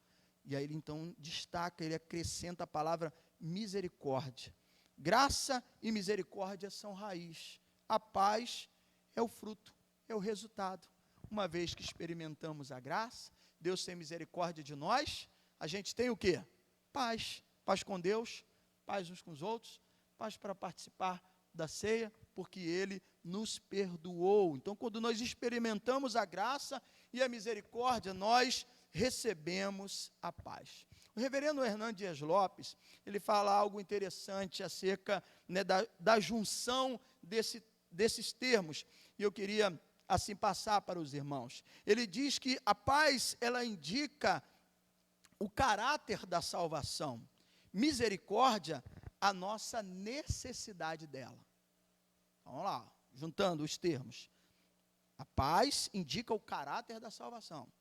E aí ele então destaca, ele acrescenta a palavra misericórdia. Graça e misericórdia são raiz. A paz é o fruto, é o resultado. Uma vez que experimentamos a graça, Deus tem misericórdia de nós, a gente tem o quê? Paz. Paz com Deus, paz uns com os outros, paz para participar da ceia, porque Ele nos perdoou. Então, quando nós experimentamos a graça e a misericórdia, nós recebemos a paz. O reverendo Hernando Dias Lopes, ele fala algo interessante acerca, né, da junção desses termos, e eu queria assim passar para os irmãos. Ele diz que a paz, ela indica o caráter da salvação, misericórdia, a nossa necessidade dela. Vamos lá, juntando os termos. A paz indica o caráter da salvação.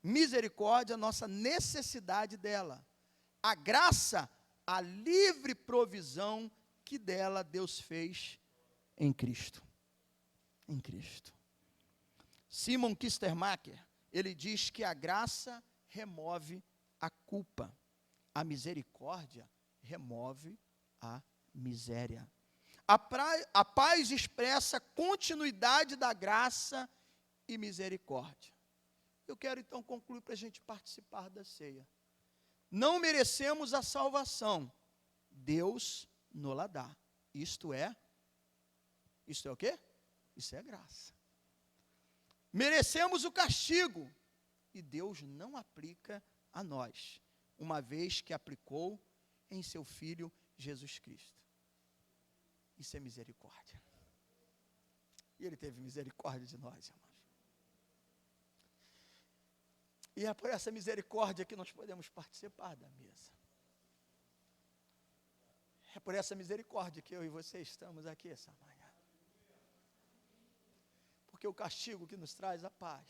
Misericórdia, a nossa necessidade dela. A graça, a livre provisão que dela Deus fez em Cristo. Em Cristo. Simon Kistemaker, ele diz que a graça remove a culpa. A misericórdia remove a miséria. A paz expressa continuidade da graça e misericórdia. Eu quero então concluir para a gente participar da ceia. Não merecemos a salvação, Deus nos dá. Isto é o quê? Isso é graça. Merecemos o castigo, e Deus não aplica a nós, uma vez que aplicou em seu Filho Jesus Cristo. Isso é misericórdia. E Ele teve misericórdia de nós, irmãos. E é por essa misericórdia que nós podemos participar da mesa. É por essa misericórdia que eu e você estamos aqui essa manhã. Porque o castigo que nos traz a paz,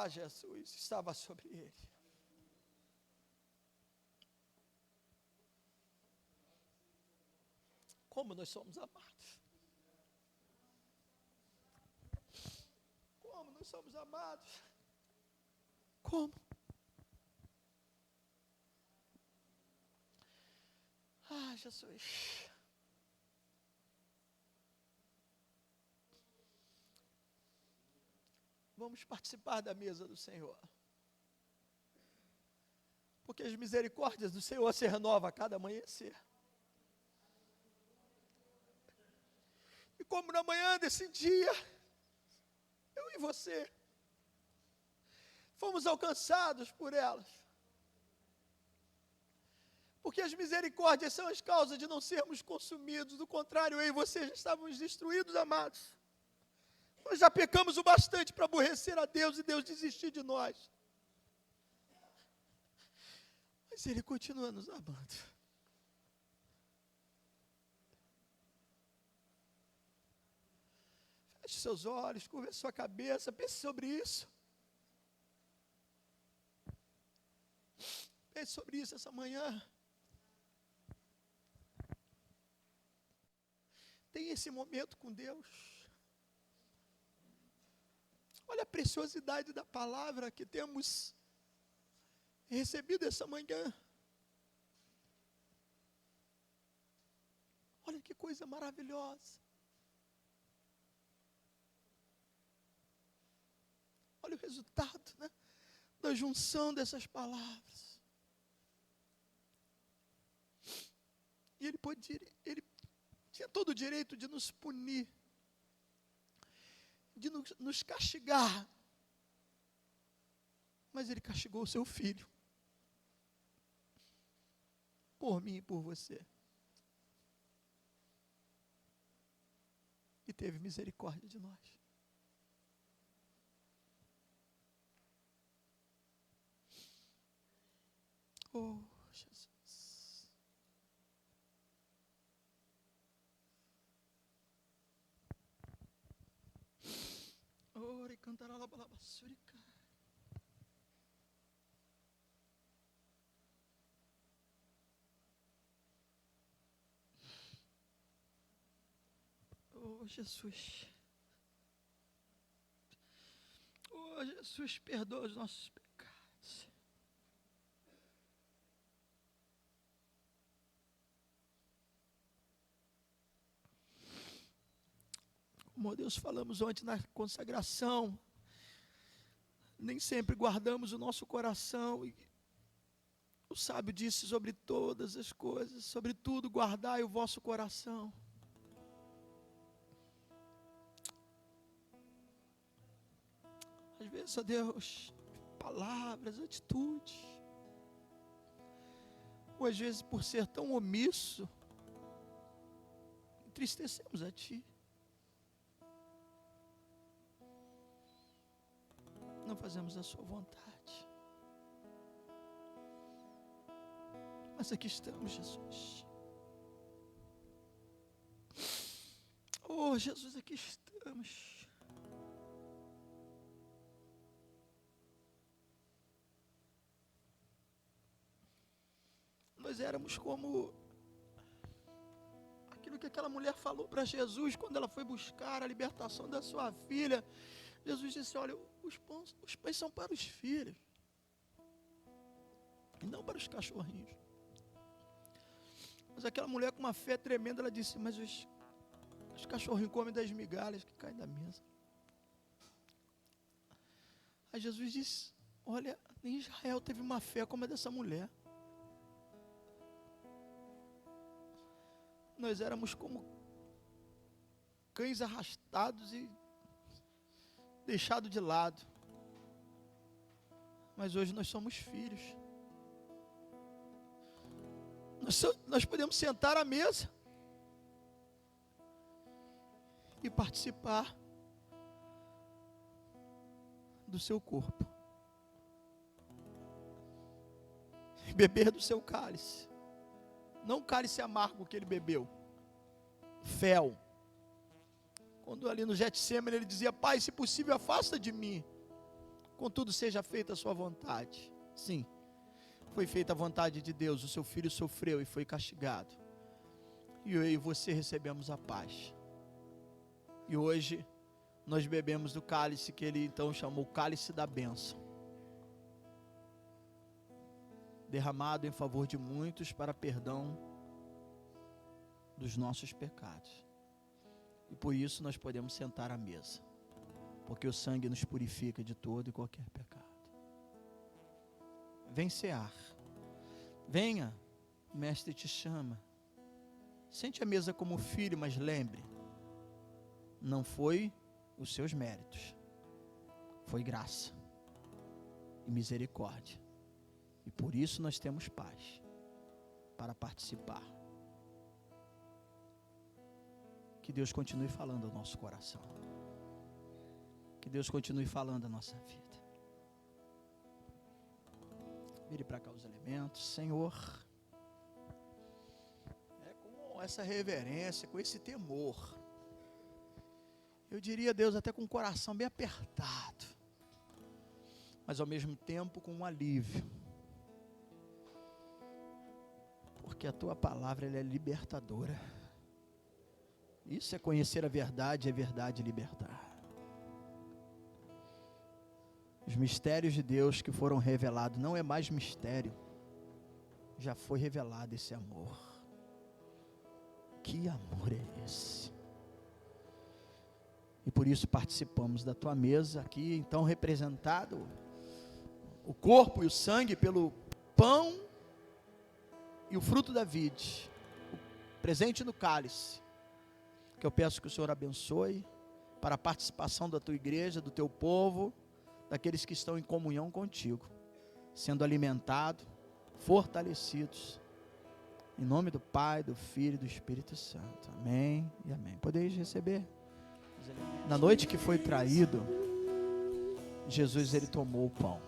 Jesus estava sobre ele. Como nós somos amados. Como nós somos amados. Como? Jesus. Vamos participar da mesa do Senhor. Porque as misericórdias do Senhor se renovam a cada amanhecer. E como na manhã desse dia, eu e você fomos alcançados por elas. Porque as misericórdias são as causas de não sermos consumidos. Do contrário, eu e você já estávamos destruídos, amados. Nós já pecamos o bastante para aborrecer a Deus e Deus desistir de nós. Mas Ele continua nos amando. Feche seus olhos, curva sua cabeça, pense sobre isso. Pense sobre isso essa manhã. Tenha esse momento com Deus. Olha a preciosidade da palavra que temos recebido essa manhã. Olha que coisa maravilhosa. Olha o resultado, né, da junção dessas palavras. E ele tinha todo o direito de nos punir, de nos castigar. Mas Ele castigou o seu Filho. Por mim e por você. E teve misericórdia de nós. Oh, Jesus. cantará la balabassurica. Oh, Jesus. Oh, Jesus, perdoa os nossos pecados. Como Deus falamos ontem na consagração, nem sempre guardamos o nosso coração, e o sábio disse sobre todas as coisas, sobre tudo guardai o vosso coração. Às vezes, ó Deus, palavras, atitudes, ou às vezes por ser tão omisso, entristecemos a Ti. Não fazemos a sua vontade. Mas aqui estamos, Jesus. Oh, Jesus, aqui estamos. Nós éramos como aquilo que aquela mulher falou para Jesus quando ela foi buscar a libertação da sua filha. Jesus disse: olha, os pães são para os filhos, e não para os cachorrinhos. Mas aquela mulher com uma fé tremenda, ela disse: mas os cachorrinhos comem das migalhas que caem da mesa. Aí Jesus disse: olha, nem Israel teve uma fé como a dessa mulher. Nós éramos como cães arrastados e deixados de lado. Mas hoje nós somos filhos. Nós podemos sentar à mesa e participar do seu corpo, e beber do seu cálice. Não o cálice amargo que ele bebeu, fel. Quando ali no Getsêmani ele dizia: Pai, se possível afasta de mim, contudo seja feita a sua vontade. Sim, foi feita a vontade de Deus. O seu filho sofreu e foi castigado, e eu e você recebemos a paz. E hoje nós bebemos do cálice que ele então chamou cálice da bênção, derramado em favor de muitos para perdão dos nossos pecados. E por isso nós podemos sentar à mesa, porque o sangue nos purifica de todo e qualquer pecado. Vem cear. Venha, o mestre te chama. Sente a mesa como filho, mas lembre, não foi os seus méritos, foi graça e misericórdia. E por isso nós temos paz para participar. Que Deus continue falando ao nosso coração. Que Deus continue falando à nossa vida. Vire para cá os elementos. Senhor, com essa reverência, com esse temor, eu diria, Deus, até com o coração bem apertado, mas ao mesmo tempo com um alívio, porque a tua palavra, ela é libertadora. Isso é conhecer a verdade libertar. Os mistérios de Deus que foram revelados, não é mais mistério, já foi revelado esse amor. Que amor é esse? E por isso participamos da tua mesa aqui, então representado o corpo e o sangue pelo pão e o fruto da vide, o presente no cálice, que eu peço que o Senhor abençoe para a participação da tua igreja, do teu povo, daqueles que estão em comunhão contigo, sendo alimentados, fortalecidos, em nome do Pai, do Filho e do Espírito Santo. Amém e amém. Podeis receber. Na noite que foi traído, Jesus, ele tomou o pão.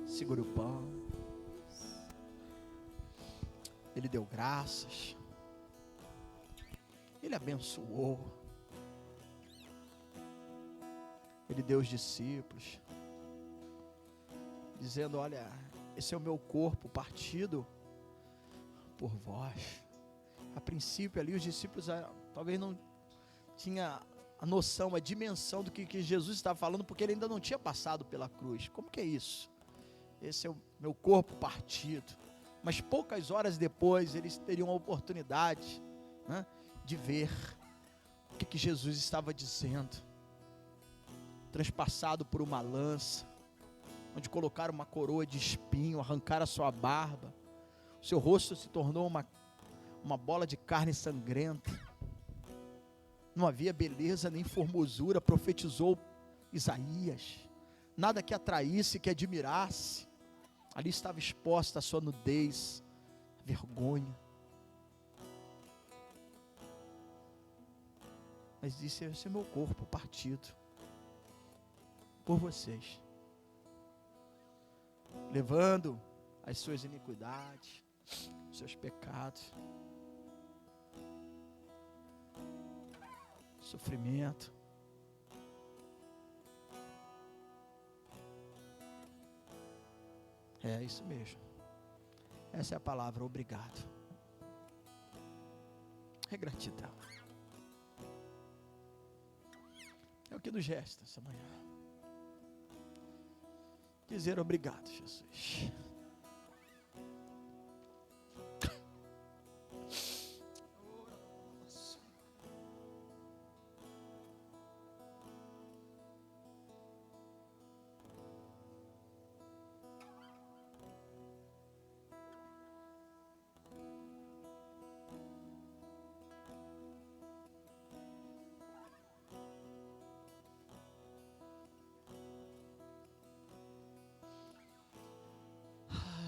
Segura o pão. Ele deu graças. Ele abençoou. Ele deu os discípulos, dizendo: olha, esse é o meu corpo partido por vós. A princípio ali os discípulos talvez não tinham a noção, a dimensão do que Jesus estava falando, porque ele ainda não tinha passado pela cruz. Como que é isso? Esse é o meu corpo partido. Mas poucas horas depois eles teriam a oportunidade, né, de ver o que Jesus estava dizendo. Transpassado por uma lança, onde colocaram uma coroa de espinho, arrancaram a sua barba, o seu rosto se tornou uma bola de carne sangrenta. Não havia beleza nem formosura, profetizou Isaías, nada que atraísse, que admirasse. Ali estava exposta a sua nudez, a vergonha. Mas disse: esse é meu corpo partido por vocês, levando as suas iniquidades, os seus pecados, sofrimento. É isso mesmo. Essa é a palavra obrigado. É gratidão. É o que nos resta essa manhã. Dizer obrigado, Jesus.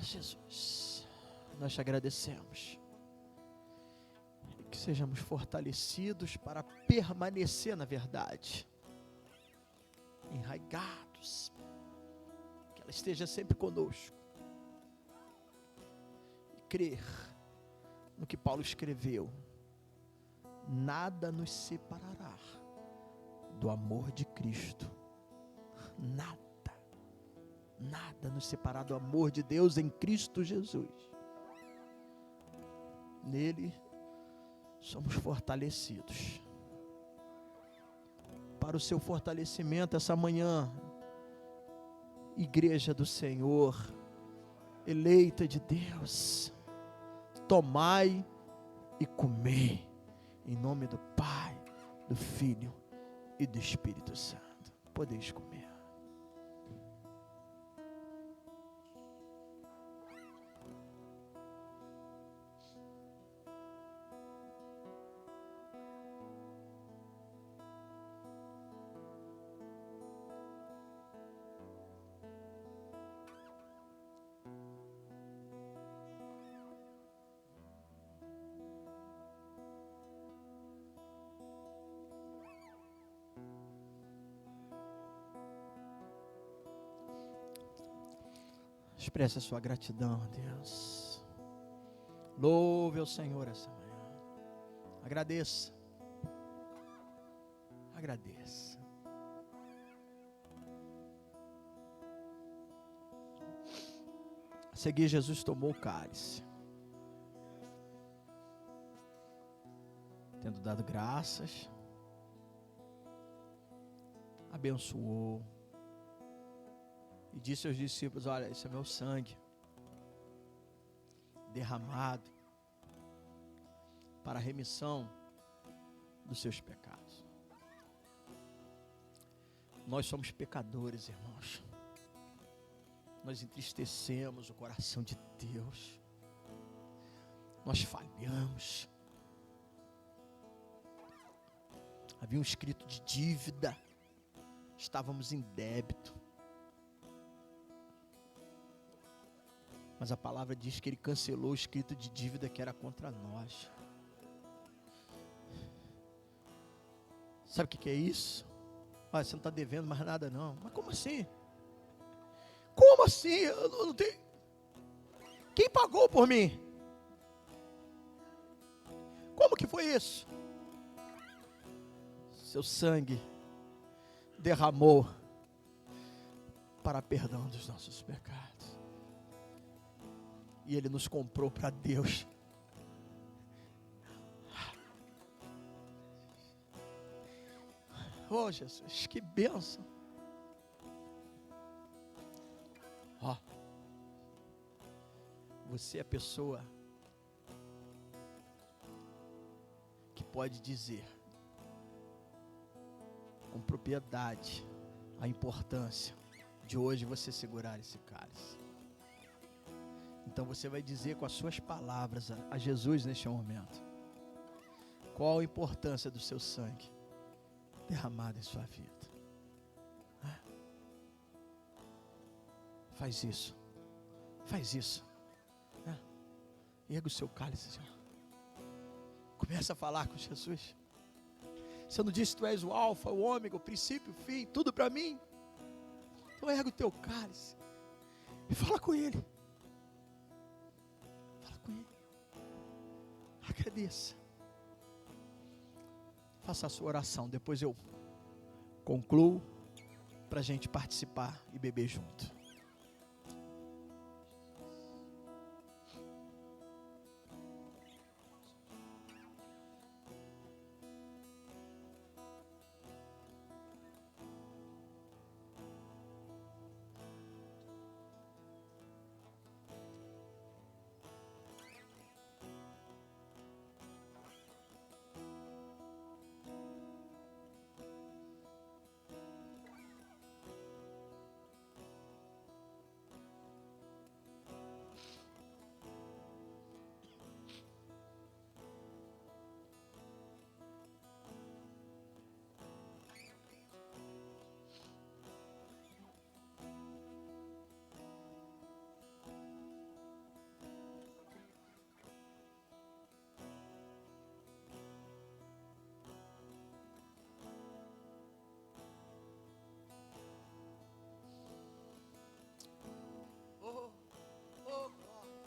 Jesus, nós te agradecemos, e que sejamos fortalecidos para permanecer na verdade, enraigados, que ela esteja sempre conosco, e crer no que Paulo escreveu: nada nos separará do amor de Cristo, nada nos separar do amor de Deus em Cristo Jesus. Nele somos fortalecidos. Para o seu fortalecimento essa manhã, igreja do Senhor, eleita de Deus, tomai e comei, em nome do Pai, do Filho e do Espírito Santo. Podeis comer. Expresse a sua gratidão a Deus. Louve ao Senhor essa manhã. Agradeça. Agradeça. A seguir, Jesus tomou o cálice, tendo dado graças, abençoou e disse aos discípulos: olha, esse é meu sangue derramado para a remissão dos seus pecados. Nós somos pecadores, irmãos. Nós entristecemos o coração de Deus. Nós falhamos. Havia um escrito de dívida. Estávamos em débito. Mas a palavra diz que Ele cancelou o escrito de dívida que era contra nós. Sabe o que é isso? Olha, você não está devendo mais nada não. Mas como assim? Como assim? Eu não tenho... Quem pagou por mim? Como que foi isso? Seu sangue derramou para perdão dos nossos pecados. E Ele nos comprou para Deus. Oh, Jesus, que bênção. Ó, você é a pessoa que pode dizer com propriedade a importância de hoje você segurar esse cálice. Então você vai dizer com as suas palavras a Jesus neste momento qual a importância do seu sangue derramado em sua vida. Faz isso. Faz isso. Erga o seu cálice, Senhor. Começa a falar com Jesus. Você não disse que tu és o alfa, o ômega, o princípio, o fim, tudo para mim? Então erga o teu cálice e fala com Ele. Fala com Ele. Agradeça. Faça a sua oração, depois eu concluo para a gente participar e beber junto.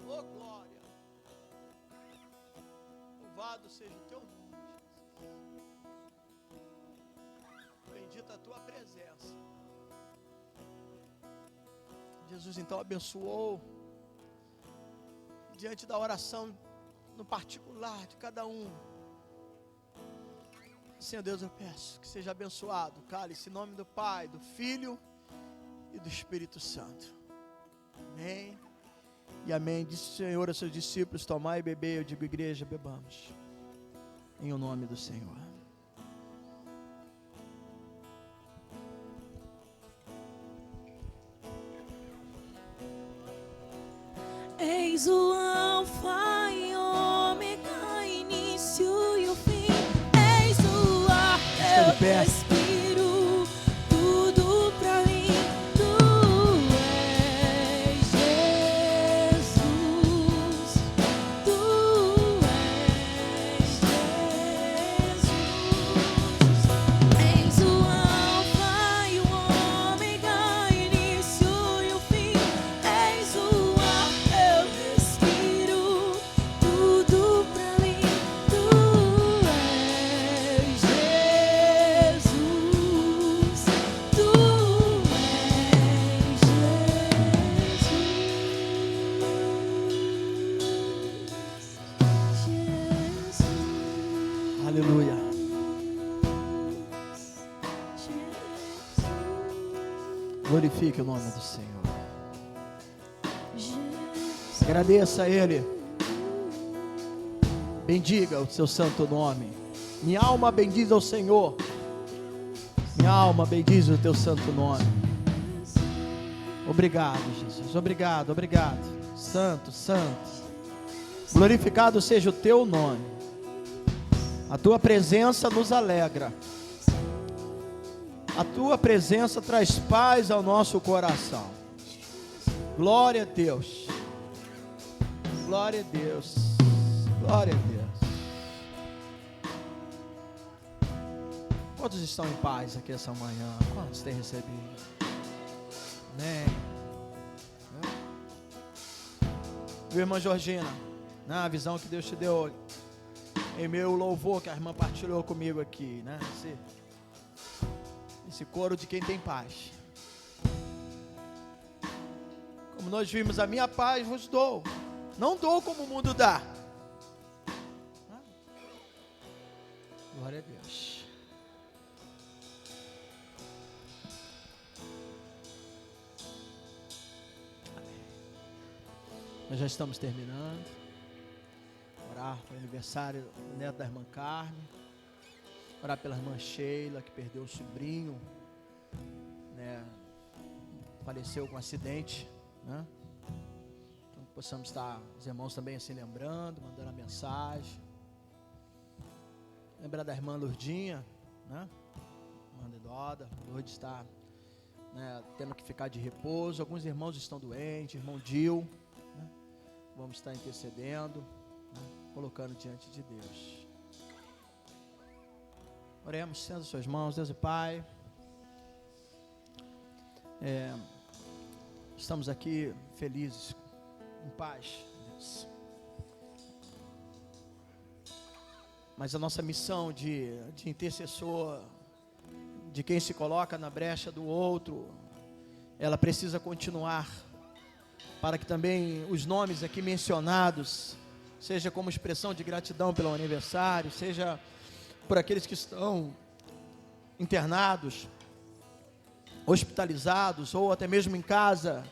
Oh glória, louvado seja o teu nome, Jesus. Bendita a tua presença. Jesus então abençoou. Diante da oração no particular de cada um, Senhor Deus, eu peço que seja abençoado o cálice em nome do Pai, do Filho e do Espírito Santo. Amém. E amém. Disse o Senhor aos seus discípulos: tomai e beber. Eu digo, igreja, bebamos em o nome do Senhor. Eis o alfa e ômega, início e o fim. Eis o ar, eu respiro, tudo pra mim. Tu és Jesus, tu és Jesus. Eis o alfa e o ômega, início e o fim. Eis o ar, eu respiro, tudo pra mim. Tu és Jesus, tu és Jesus. Aleluia. Glorifique o nome do Senhor. Agradeça a Ele. Bendiga o seu santo nome. Minha alma bendiz ao Senhor. Minha alma bendiz o teu santo nome. Obrigado, Jesus. Obrigado, obrigado. Santo, santo. Glorificado seja o teu nome. A tua presença nos alegra. A tua presença traz paz ao nosso coração. Glória a Deus. Glória a Deus. Glória a Deus. Quantos estão em paz aqui essa manhã? Quantos têm recebido? Amém. Viu, irmã Georgina? A visão que Deus te deu em meu louvor que a irmã partilhou comigo aqui, né? Esse coro de quem tem paz. Como nós vimos, a minha paz vos dou. Não dou como o mundo dá. Glória a Deus. Nós já estamos terminando. Orar para o aniversário do neto da irmã Carmen. Orar pela irmã Sheila, que perdeu o sobrinho, né? Faleceu com um acidente, né? Então possamos estar, os irmãos também assim lembrando, mandando a mensagem. Lembrar da irmã Lourdinha, né? Irmã idosa, Lourdes está, né, tendo que ficar de repouso. Alguns irmãos estão doentes, irmão Dil, né? Vamos estar intercedendo, né? Colocando diante de Deus. Oremos, estenda suas mãos. Deus e Pai, estamos aqui felizes, em paz, Deus. Mas a nossa missão de intercessor, de quem se coloca na brecha do outro, ela precisa continuar, para que também os nomes aqui mencionados, seja como expressão de gratidão pelo aniversário, seja por aqueles que estão internados, hospitalizados, ou até mesmo em casa,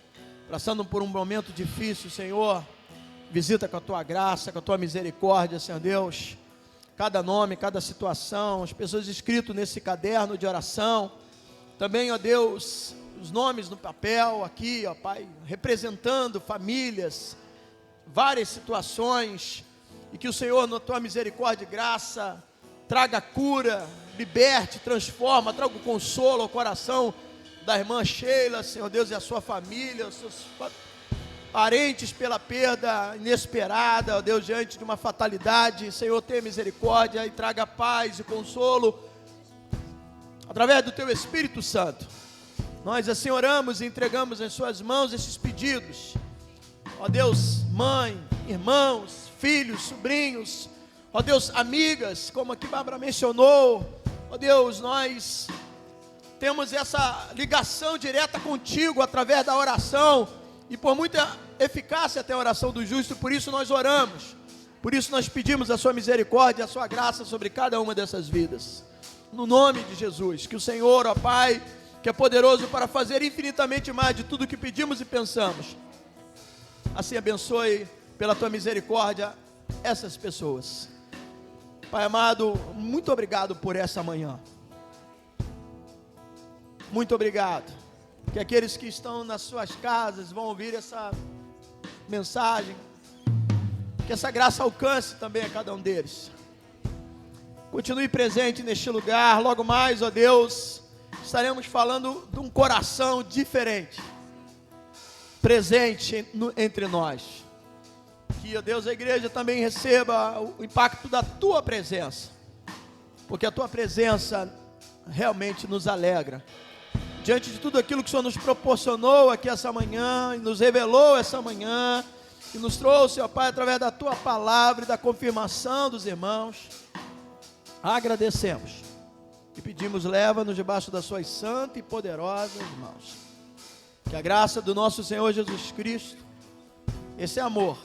passando por um momento difícil, Senhor, visita com a Tua graça, com a Tua misericórdia, Senhor Deus, cada nome, cada situação, as pessoas escritas nesse caderno de oração, também, ó Deus, os nomes no papel aqui, ó Pai, representando famílias, várias situações, e que o Senhor, na Tua misericórdia e graça, traga cura, liberte, transforma, traga o consolo ao coração da irmã Sheila, Senhor Deus, e a sua família, os seus parentes pela perda inesperada, ó Deus, diante de uma fatalidade. Senhor, tenha misericórdia e traga paz e consolo através do Teu Espírito Santo. Nós assim oramos e entregamos em Suas mãos esses pedidos, ó Deus, mãe, irmãos, filhos, sobrinhos, ó Deus, amigas, como aqui Bárbara mencionou, ó Deus, nós temos essa ligação direta contigo através da oração, e por muita eficácia até a oração do justo, por isso nós oramos, por isso nós pedimos a Sua misericórdia, a Sua graça sobre cada uma dessas vidas, no nome de Jesus, que o Senhor, ó Pai, que é poderoso para fazer infinitamente mais de tudo que pedimos e pensamos, assim abençoe pela Tua misericórdia essas pessoas. Pai amado, muito obrigado por essa manhã. Muito obrigado. Que aqueles que estão nas suas casas vão ouvir essa mensagem. Que essa graça alcance também a cada um deles. Continue presente neste lugar. Logo mais, ó Deus, estaremos falando de um coração diferente, presente entre nós. Que, ó Deus, a igreja também receba o impacto da Tua presença, porque a Tua presença realmente nos alegra, diante de tudo aquilo que o Senhor nos proporcionou aqui essa manhã, e nos revelou essa manhã, e nos trouxe, ó Pai, através da Tua palavra e da confirmação dos irmãos. Agradecemos e pedimos, leva-nos debaixo das Suas santas e poderosas mãos. Que a graça do nosso Senhor Jesus Cristo, esse amor,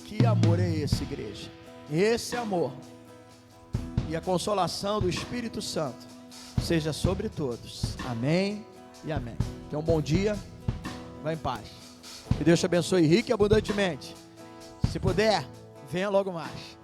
que amor é esse, igreja? Esse amor e a consolação do Espírito Santo seja sobre todos. Amém e amém. Tenha um bom dia. Vá em paz. Que Deus te abençoe rica e abundantemente. Se puder, venha logo mais.